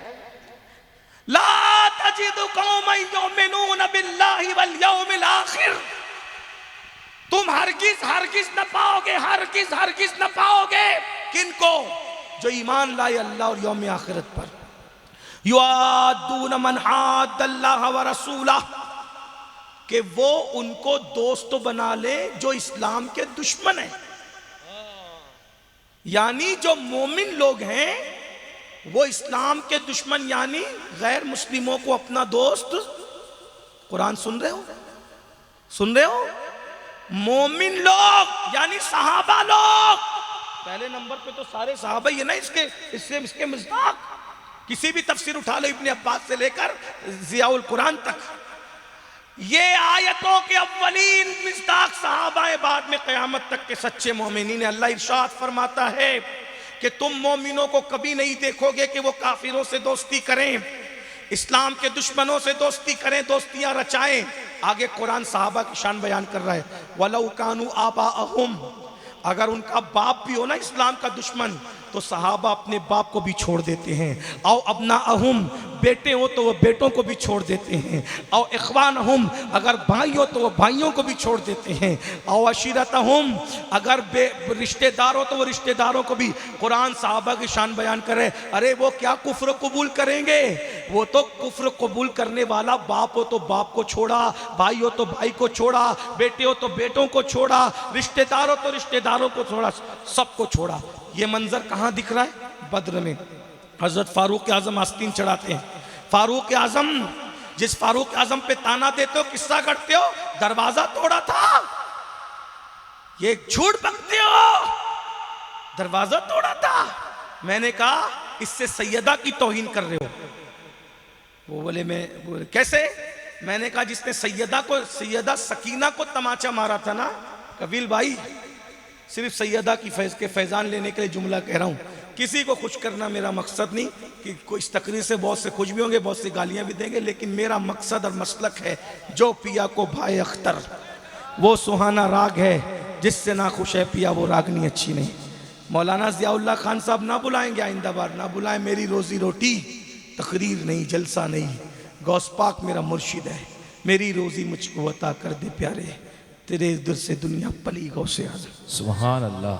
ला तजिदु कौमन युमिनून बिल्लाहि वल यौमिल आखिर, तुम हरगिज हरगिज न पाओगे, हरगिज हरगिज न पाओगे किनको? जो ईमान लाए अल्लाह और यौम आखिरत पर। युआदून मन हाद्दल्लाह व रसूला, कि वो उनको दोस्त बना ले जो इस्लाम के दुश्मन है। यानी जो मोमिन लोग हैं वो इस्लाम के दुश्मन, यानी गैर मुस्लिमों को अपना दोस्त। कुरान सुन रहे हो? सुन रहे हो? मोमिन लोग यानी सहाबा लोग, पहले नंबर पे तो सारे सहाबा ही है ना। इसके मिस्दाक किसी भी तफसीर उठा लो, इब्ने अब्बास से लेकर जियाउल कुरान तक, ये आयतों के अव्वलीन मिस्दाक सहाबा है, बाद में क़यामत तक के सच्चे मोमिनीन। अल्लाह इरशाद फरमाता है कि तुम मोमिनों को कभी नहीं देखोगे कि वो काफिरों से दोस्ती करें, इस्लाम के दुश्मनों से दोस्ती करें, दोस्तियां रचाएं। आगे कुरान सहाबा की शान बयान कर रहा है, वलौ कानू आबाअहुम, अगर उनका बाप भी हो ना इस्लाम का दुश्मन, तो सहाबा अपने बाप को भी छोड़ देते हैं। और अपना अहुम बेटे हो तो वो बेटों को भी छोड़ देते हैं। और इख्वान अहुम अगर भाई हो तो वो भाइयों को भी छोड़ देते हैं। और अशीरत अहुम अगर रिश्तेदार हो तो वो रिश्तेदारों को भी। कुरान सहाबा की शान बयान करे, अरे वो क्या कुफ्र कबूल करेंगे, वो तो कुफ्र कबूल करने वाला बाप हो तो बाप को छोड़ा, भाई हो तो भाई को छोड़ा, बेटे हो तो बेटों को छोड़ा, रिश्तेदार हो तो रिश्तेदारों को छोड़ा, सबको छोड़ा। ये मंजर कहाँ दिख रहा है? बद्र में। हजरत फारूक आजम आस्तीन चढ़ाते हैं। फारूक आजम, जिस फारूक आजम पे ताना देते हो, किस्सा करते हो, दरवाजा तोड़ा था, ये झूठ बकते हो, दरवाजा तोड़ा था। मैंने कहा इससे सैयदा की तौहीन कर रहे हो। वो बोले मैं कैसे? मैंने कहा जिसने सैयदा सकीना को तमाचा मारा था ना, कबील भाई, सिर्फ सैयदा की के फैजान लेने के लिए जुमला कह रहा हूँ, किसी को खुश करना मेरा मकसद नहीं कि कोई इस तकरीर से बहुत से खुश भी होंगे, बहुत सी गालियाँ भी देंगे, लेकिन मेरा मकसद और मसलक है, जो पिया को भाई अख्तर वो सुहाना राग है, जिससे ना खुश है पिया वो रागनी अच्छी नहीं। मौलाना ज़ियाउल्लाह खान साहब ना बुलाएंगे आइंदा बार, ना बुलाएं, मेरी रोजी रोटी तकरीर नहीं, जलसा नहीं, गौस पाक मेरा मुर्शिद है, मेरी रोजी मुझको अता कर दे प्यारे, तेरे इधर से दुनिया पली गौ से आज़ाद। सुभान अल्लाह।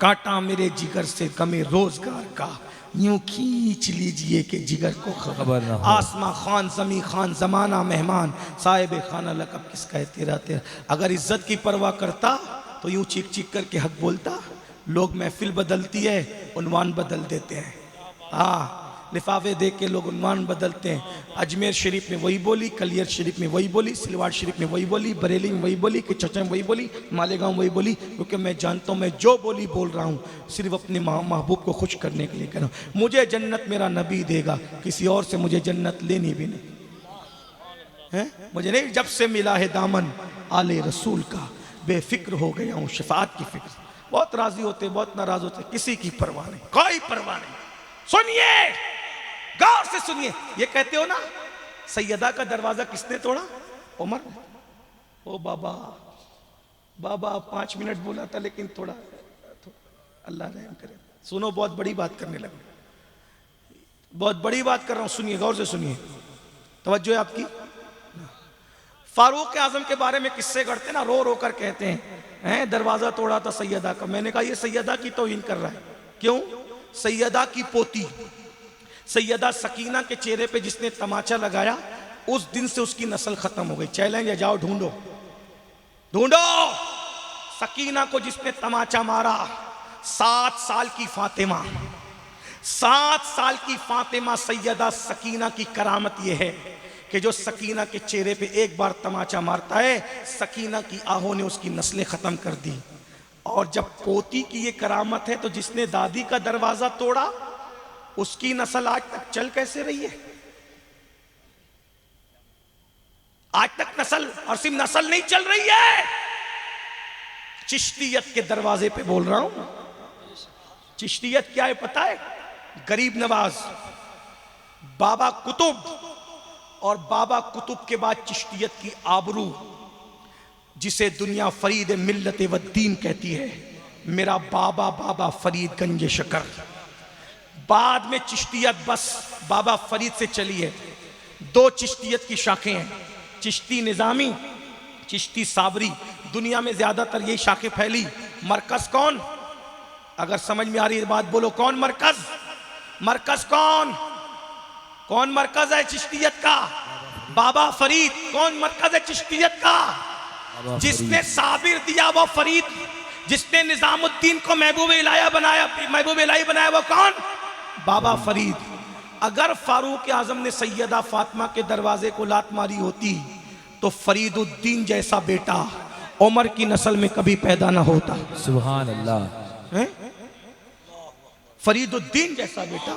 कांटा मेरे जिगर से गमे रोजगार का, यूं खींच लीजिए कि जिगर को खबर ना हो। आसमां खान, जमी खान, जमाना मेहमान, साहिब खाना लकब किसका है तेरा तेरा। अगर इज्जत की परवाह करता तो यूं चीख चीख करके हक बोलता। लोग महफिल बदलती है, उन्वान बदल देते हैं। हाँ, लिफाफे देख के लोग उन्वान बदलते हैं। अजमेर शरीफ में वही बोली, कलियर शरीफ में वही बोली, सिलवाड़ शरीफ में वही बोली, बरेली में वही बोली, कि चचा में वही बोली, मालेगांव वही बोली, क्योंकि मैं जानता हूँ मैं जो बोली बोल रहा हूँ सिर्फ अपने महबूब को खुश करने के लिए कर रहा हूँ। मुझे जन्नत मेरा नबी देगा, किसी और से मुझे जन्नत लेनी भी नहीं है। मुझे नहीं, जब से मिला है दामन आले रसूल का, बेफिक्र हो गया हूँ शफाअत की फिक्र। बहुत राजी होते, बहुत नाराज होते, किसी की परवाह नहीं, कोई परवाह नहीं। सुनिए, गौर से सुनिए, ये कहते हो ना सैयदा का दरवाजा किसने तोड़ा? उमर। ओ बाबा, बाबा 5 मिनट बोला था लेकिन थोड़ा अल्लाह रहम करे। सुनो, बहुत बड़ी बात करने लगा, बहुत बड़ी बात कर रहा हूं, सुनिए, गौर से सुनिए, तवज्जो है आपकी। फारूक आजम के बारे में किस्से करते ना, रो रो कर कहते हैं दरवाजा तोड़ा था सैयदा का। मैंने कहा ये सैयदा की तौहीन कर रहा है। क्यों? सैयदा की पोती सैयदा सकीना के चेहरे पे जिसने तमाचा लगाया, उस दिन से उसकी नस्ल खत्म हो गई। चैलेंज है, जाओ ढूंढो ढूंढो सकीना को जिसने तमाचा मारा। 7 साल की फातिमा, 7 साल की फातिमा सैयदा सकीना की करामत यह है कि जो सकीना के चेहरे पे एक बार तमाचा मारता है, सकीना की आहों ने उसकी नस्लें खत्म कर दी। और जब पोती की ये करामत है, तो जिसने दादी का दरवाजा तोड़ा उसकी नस्ल आज तक चल कैसे रही है? आज तक नस्ल, और सिर्फ नस्ल नहीं चल रही है, चिश्तियत के दरवाजे पे बोल रहा हूं। चिश्तियत क्या है पता है? गरीब नवाज, बाबा कुतुब, और बाबा कुतुब के बाद चिश्तियत की आबरू, जिसे दुनिया फरीद मिल्लत व दीन कहती है। मेरा बाबा बाबा फरीद गंज शकर। बाद में चिश्तियत बस बाबा फरीद से चली है। 2 चिश्तियत की शाखें हैं, चिश्ती निजामी, चिश्ती साबरी। दुनिया में ज्यादातर यही शाखें फैली। मरकज कौन? अगर समझ में आ रही है बात बोलो, कौन मरकज? मरकज कौन? कौन मरकज है चिश्तियत का? बाबा फरीद। कौन मरकज है चिश्तियत का? जिसने साबिर दिया वो फरीद, जिसने निजामुद्दीन को महबूब इलाही बनाया वो कौन? बाबा फरीद। अगर फारूक आजम ने सैयदा फातिमा के दरवाजे को लात मारी होती तो फरीदुद्दीन जैसा बेटा उमर की नस्ल में कभी पैदा ना होता। सुभान अल्लाह। फरीदुद्दीन जैसा बेटा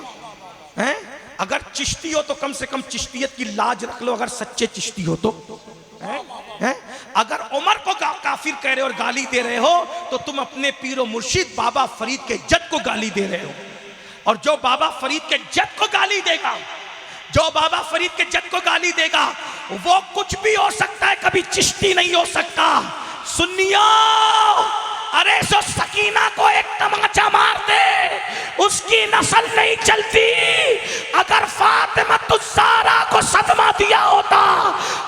है। अगर चिश्ती हो तो कम से कम चिश्तियत की लाज रख लो, अगर सच्चे चिश्ती हो तो है? अगर उमर को काफिर कह रहे हो और गाली दे रहे हो तो तुम अपने पीरो मुर्शिद बाबा फरीद के जद को गाली दे रहे हो। और जो बाबा फरीद के जद को गाली देगा, जो बाबा फरीद के जद को गाली देगा, वो कुछ भी हो सकता है, कभी चिश्ती नहीं हो सकता। सुन्नियों, अरे सो सकीना को एक तमाचा मार दे, उसकी नस्ल नहीं चलती। अगर फातिमा को सदमा दिया होता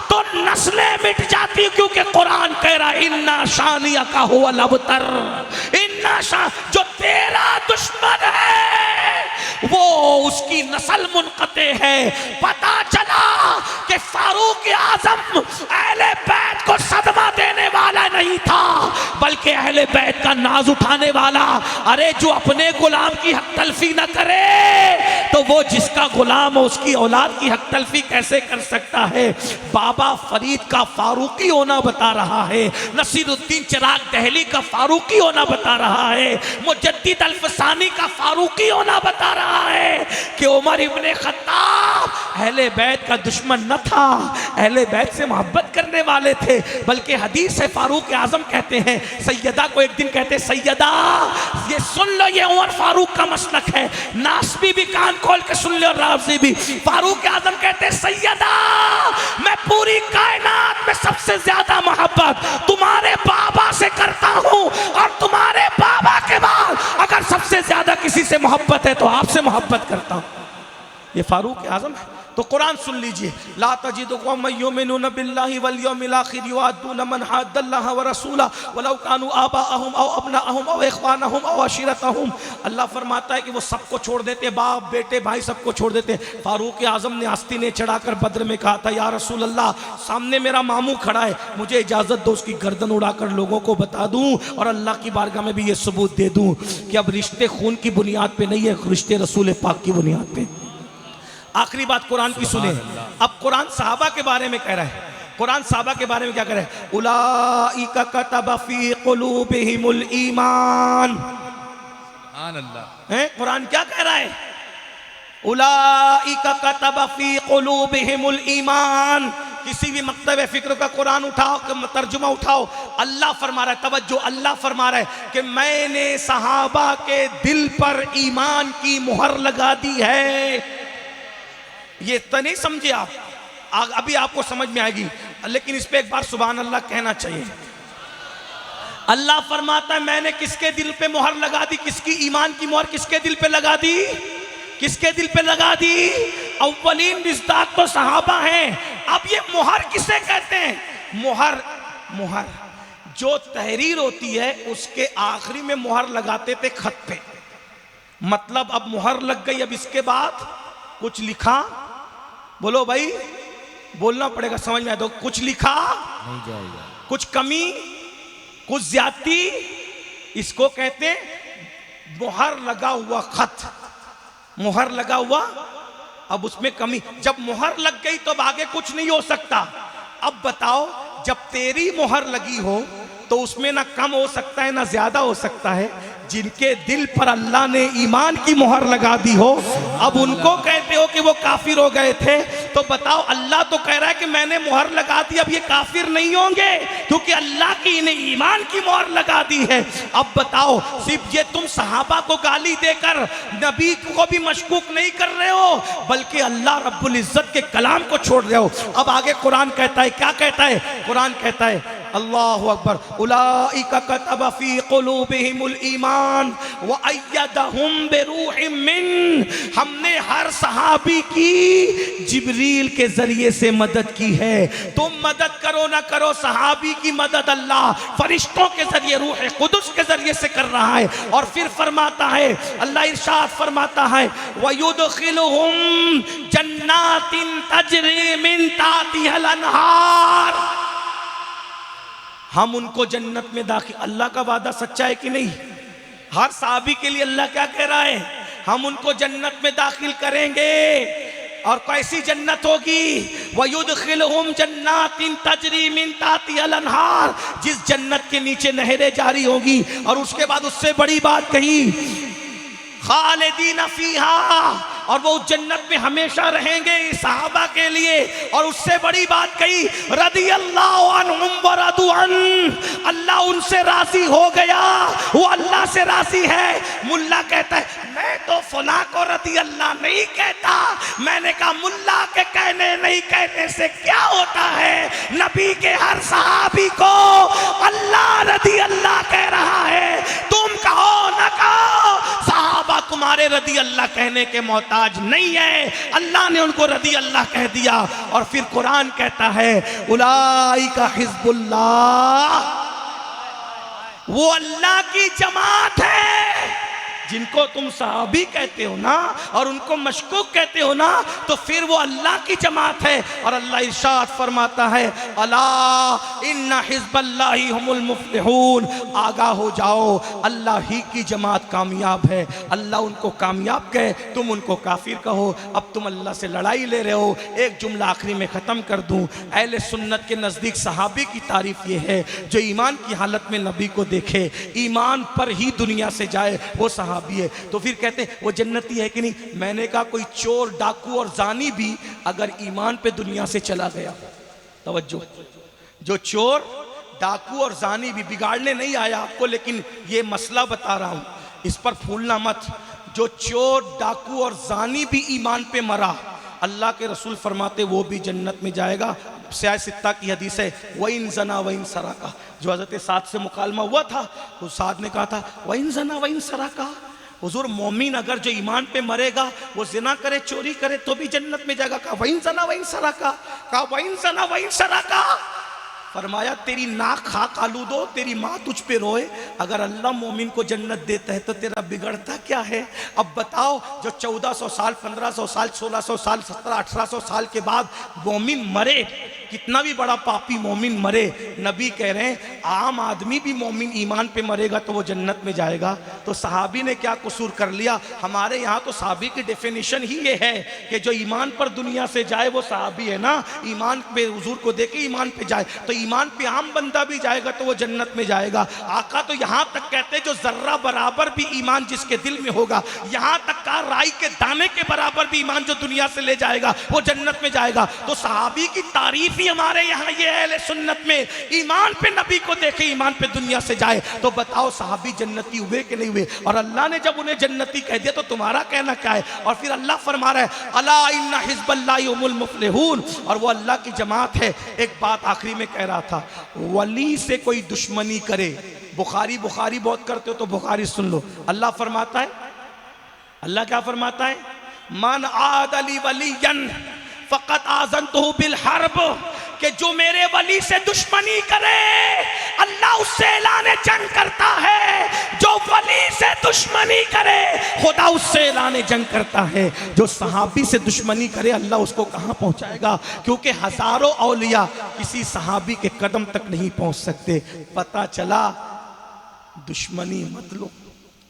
तो नस्लें मिट जाती, क्योंकि कुरान कह रहा इन्ना शानिया का हुवल अबतर, इन्ना शान, जो तेरा दुश्मन है वो उसकी नस्ल मुनक़ते है। पता चला कि फारूक आज़म अहले बैत को सदमा देने वाला नहीं था, बल्कि अहले बैत का नाज उठाने वाला। अरे जो अपने गुलाम की हक तलफी न करे तो वो जिसका गुलाम है उसकी औलाद की हक तलफी कैसे कर सकता है। बाबा फरीद का फारूकी होना बता रहा है, नसीरुद्दीन चिराग दहली का फारूकी होना बता रहा है, मुजद्दिद अल्फसानी का फारूकी होना बता रहा है कि उमर इब्ने खत्ताब अहले बैत का दुश्मन न था, अहले बैत से मोहब्बत करने वाले थे। बल्कि हदीस है फारूक आजम कहते हैं, सैयदा को एक दिन कहते सैयदा ये सुन लो, ये उमर फारूक का मसलक है, नासबी भी कान खोल के सुन लो, राज़ी भी। फारूक आजम कहते सैयदा मैं पूरी कायनात में सबसे ज्यादा मोहब्बत तुम्हारे बाबा से करता हूं, और तुम्हारे बाबा के बाद अगर सबसे ज्यादा किसी से मोहब्बत है तो आपसे मोहब्बत करता हूं। ये फारूक आजम है। तो कुरान सुन लीजिए, ला तजिदु कौमन युमिनून बिल्लाहि वल यौमिल आखिर युआद्दून मन हाद्दल्लाह व रसूला वलौ कानू आबाअहुम औ अबनाअहुम औ इख्वानहुम औ अशीरतहुम। अल्लाह फरमाता है कि वो सबको छोड़ देते, बाप बेटे भाई सबको छोड़ देते। फारूक आजम ने आस्ती ने चढ़ाकर बद्र में कहा था, या रसूल अल्लाह सामने मेरा मामू खड़ा है, मुझे इजाज़त दो उसकी गर्दन उड़ाकर लोगों को बता दूँ और अल्लाह की बारगाह में भी ये सबूत दे दूँ कि अब रिश्ते खून की बुनियाद पर नहीं है, रिश्ते रसूल पाक की बुनियाद पर। आखिरी बात कुरान की सुने। अब कुरान सहाबा के बारे में कह रहा है, कुरान सहाबा के बारे में क्या कह रहा है, उलाइका कतब फी कुलूबिहिमुल ईमान। सुभान अल्लाह। हैं कुरान क्या कह रहा है, उलाइका कतब फी कुलूबिहिमुल ईमान। किसी भी मकतब फिक्र का कुरान उठाओ, तर्जुमा उठाओ, अल्लाह फरमा रहा है, तवज्जो, अल्लाह फरमा रहा है कि मैंने सहाबा के दिल पर ईमान की मुहर लगा दी है। ये तो नहीं समझे आप, अभी आपको समझ में आएगी, लेकिन इस पे एक बार सुभान अल्लाह कहना चाहिए। अल्लाह फरमाता है मैंने किसके दिल पे मुहर लगा दी, किसकी ईमान की मुहर किसके दिल पे लगा दी, किसके दिल पे लगा दी, अव्वलीन मिस्दाक तो सहाबा हैं। अब ये मुहर किसे कहते हैं, मुहर, मुहर जो तहरीर होती है उसके आखिरी में मुहर लगाते थे खत पे, मतलब अब मुहर लग गई, अब इसके बाद कुछ लिखा, बोलो भाई बोलना पड़ेगा, समझ में आया तो, कुछ लिखा नहीं जाएगा, कुछ कमी कुछ ज्यादती, इसको कहते मुहर लगा हुआ खत, मुहर लगा हुआ। अब उसमें कमी, जब मुहर लग गई तो अब आगे कुछ नहीं हो सकता। अब बताओ जब तेरी मुहर लगी हो तो उसमें ना कम हो सकता है ना ज्यादा हो सकता है। जिनके दिल पर अल्लाह ने ईमान की मुहर लगा दी हो, अब उनको कहते हो कि वो काफिर हो गए थे, तो बताओ अल्लाह तो कह रहा है कि मैंने मुहर लगा दी, अब ये काफिर नहीं होंगे क्योंकि अल्लाह की इन्हें ईमान की मुहर लगा दी है। अब बताओ सिर्फ ये तुम सहाबा को गाली देकर नबी को भी मशकूक नहीं कर रहे हो, बल्कि अल्लाह रब्बुल इज्जत के कलाम को छोड़ रहे हो। अब आगे कुरान कहता है, क्या कहता है, कुरान कहता है अल्लाहु अकबर, उलाइका कतब फी कुलूबिहिमुल ईमान व अय्यदहुम बिरूहिम मिन। हमने हर सहाबी की जिब्रील के जरिए से मदद की है। तुम मदद करो ना करो, सहाबी की मदद अल्लाह फरिश्तों के जरिए, रूह कुदस के जरिए से कर रहा है। और फिर फरमाता है अल्लाह, इरशाद फरमाता है वयुदखिलुहुम जन्नातिन तजरी मिन ताहतिहल अनहार। हम उनको जन्नत में दाखिल, अल्लाह का वादा सच्चा है कि नहीं, हर सहाबी के लिए अल्लाह क्या कह रहा है, हम उनको जन्नत में दाखिल करेंगे। और कैसी जन्नत होगी, वयुदखिलुहुम जन्नातिन तजरी मिन ताहतिहल अनहार, जिस जन्नत के नीचे नहरें जारी होगी। और उसके बाद उससे बड़ी बात कही, खालिदीन फीहा, और वो जन्नत में हमेशा रहेंगे सहाबा के लिए। और उससे बड़ी बात कही, रदियल्लाहु अन्हुम व रदू अन, अल्लाह उनसे राजी हो गया, वो अल्लाह से राजी है। मुल्ला कहता है मैं तो फला को रदी अल्लाह नहीं कहता, मैंने कहा मुल्ला के कहने नहीं कहने से क्या होता है, नबी के हर सहाबी को अल्लाह रदी अल्लाह कह रहा है। तुम कहो न कहो, सहाबा तुम रदी अल्लाह कहने के मोहताज नहीं है, अल्लाह ने उनको रदी अल्लाह कह दिया। और फिर कुरान कहता है उलाइका हिज़्बुल्लाह, वो अल्लाह की जमात है। जिनको तुम सहाबी कहते हो ना और उनको मशकूक कहते हो ना, तो फिर वो अल्लाह की जमात है। और अल्लाह इरशाद फरमाता है अला इन्ना हिज़्बल्लाहि हुमुल मुफ्लिहून, आगाह हो जाओ अल्लाह ही की जमात कामयाब है। अल्लाह उनको कामयाब कहे, तुम उनको काफिर कहो। अब तुम अल्लाह से लड़ाई ले रहे हो। एक जुमला आखिरी में ख़त्म कर दूँ। अहले सुन्नत के नज़दीक सहाबी की तारीफ़ ये है जो ईमान की हालत में नबी को देखे, ईमान पर ही दुनिया से जाए, वो सहाबी है। तो फिर कहते हैं वो जन्नती है कि नहीं। मैंने कहा कोई चोर डाकू और जानी भी अगर ईमान पे दुनिया से चला गया, तवज्जो, जो चोर डाकू और जानी भी बिगाड़ने नहीं आया आपको, लेकिन ये मसला बता रहा हूं, इस पर फूलना मत। जो चोर डाकू और जानी भी ईमान पे मरा, अल्लाह के रसूल फरमाते वो भी जन्नत में जाएगा। सयाह सित्ता की हदीस है वइन जना वइन सराका, जो हज़रत साद से मुकालमा हुआ था, तो साद ने कहा था वइन जना वइन सराका, हुजूर मोमिन अगर जो ईमान पे मरेगा वो जिना करे चोरी करे तो भी जन्नत में जाएगा। कहा वइन जना वइन सराका, कहा वइन जना वइन सराका। फरमाया तेरी नाक खाक आलूदो, तेरी माँ तुझ पे रोए, अगर अल्लाह मोमिन को जन्नत देता है तो तेरा बिगड़ता क्या है। अब बताओ जो 1400 साल 1500 साल 1600 साल 1700-1800 साल के बाद मोमिन मरे, कितना भी बड़ा पापी मोमिन मरे, नबी कह रहे हैं आम आदमी भी मोमिन ईमान पे मरेगा तो वो जन्नत में जाएगा। तो सहाबी ने क्या कसूर कर लिया। हमारे यहाँ तो सहाबी की डेफिनेशन ही ये है कि जो ईमान पर दुनिया से जाए वो सहाबी है ना, ईमान पे हुजूर को देखे ईमान पे जाए, तो ईमान पे आम बंदा भी जाएगा तो वो जन्नत में जाएगा। आका तो यहाँ तक कहते जो जर्रा बराबर भी ईमान जिसके दिल में होगा, यहाँ तक का राई के दाने के बराबर भी ईमान जो दुनिया से ले जाएगा वो जन्नत में जाएगा। तो सहाबी की तारीफ ही हमारे यहाँ ये अहले सुन्नत में, ईमान पे नबी को देखे ईमान पे दुनिया से जाए। तो बताओ सहाबी जन्नती हुए कि नहीं हुए। और अल्लाह ने जब उन्हें जन्नती कह दिया तो तुम्हारा कहना क्या है। और फिर अल्लाह फरमा रहा है अला इन्ना हिज़्बल्लाहि हुमुल मुफ्लिहून, और वो अल्लाह की जमात है। एक बात आखिरी में कह रहा था, वली से कोई दुश्मनी करे, बुखारी बुखारी बहुत करते हो तो बुखारी सुन लो। अल्लाह फरमाता है, अल्लाह क्या फरमाता है, मन आद अली वलियन फ़क़त आज़नतुहु बिल हर्ब, कि जो मेरे वली से दुश्मनी करे अल्लाह उससे ऐलान जंग करता है। जो वली से दुश्मनी करे खुदा उससे ऐलान जंग करता है। जो सहाबी से दुश्मनी करे अल्लाह उसको कहाँ पहुँचाएगा, क्योंकि हजारों औलिया किसी सहाबी के कदम तक नहीं पहुँच सकते। पता चला दुश्मनी मत लो,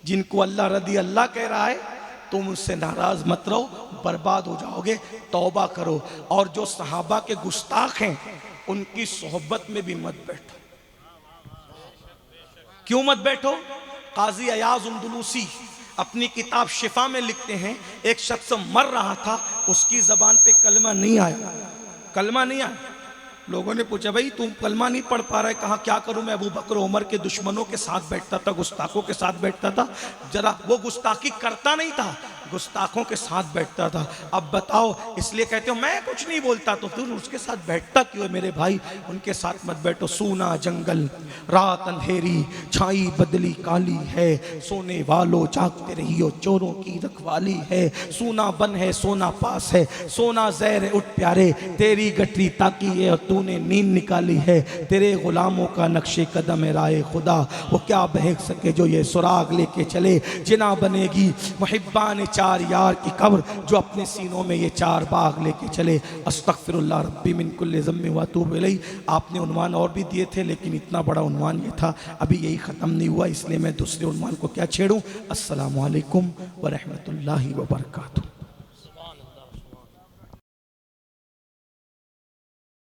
जिनको अल्लाह रदी अल्लाह कह रहा है तुम उससे नाराज मत रहो, बर्बाद हो जाओगे, तौबा करो। और जो सहाबा के गुस्ताख हैं उनकी सोहबत में भी मत बैठो। क्यों मत बैठो। काजी अयाज अंदलूसी अपनी किताब शिफा में लिखते हैं, एक शख्स मर रहा था, उसकी जबान पे कलमा नहीं आया, कलमा नहीं आया। लोगों ने पूछा भाई तुम कलमा नहीं पढ़ पा रहा है, कहा क्या करूं मैं, अबू बकर उमर के दुश्मनों के साथ बैठता था, गुस्ताखों के साथ बैठता था, जरा वो गुस्ताखी करता नहीं था, गुस्ताखों के साथ बैठता था। अब बताओ, इसलिए कहते हो मैं कुछ नहीं बोलता, तो फिर उसके साथ बैठता क्यों है मेरे भाई। उनके साथ मत बैठो। सूना जंगल रात अंधेरी छाई बदली काली है, सोने वालों जागते रहियो चोरों की रखवाली है। सूना बन है सोना पास है, सोना जहर उठ प्यारे, तेरी गठरी ताकी है और तूने नींद निकाली है। तेरे गुलामों का नक्शे कदम है राय खुदा, वो क्या बहक सके जो ये सुराग लेके चले। जिना बनेगी मुहिब्बान चार यार की कब्र, जो अपने सीनों में ये चार बाग लेके चले। अस्तगफिरुल्लाह रब्बी मिन कुल्लि ज़म्बिन व अतूबु इलैह। आपने उन्वान और भी दिए थे, लेकिन इतना बड़ा उन्वान ये था, अभी यही ख़त्म नहीं हुआ, इसलिए मैं दूसरे उन्वान को क्या छेड़ूं। अस्सलामु अलैकुम व रहमतुल्लाहि व बरकातुहू।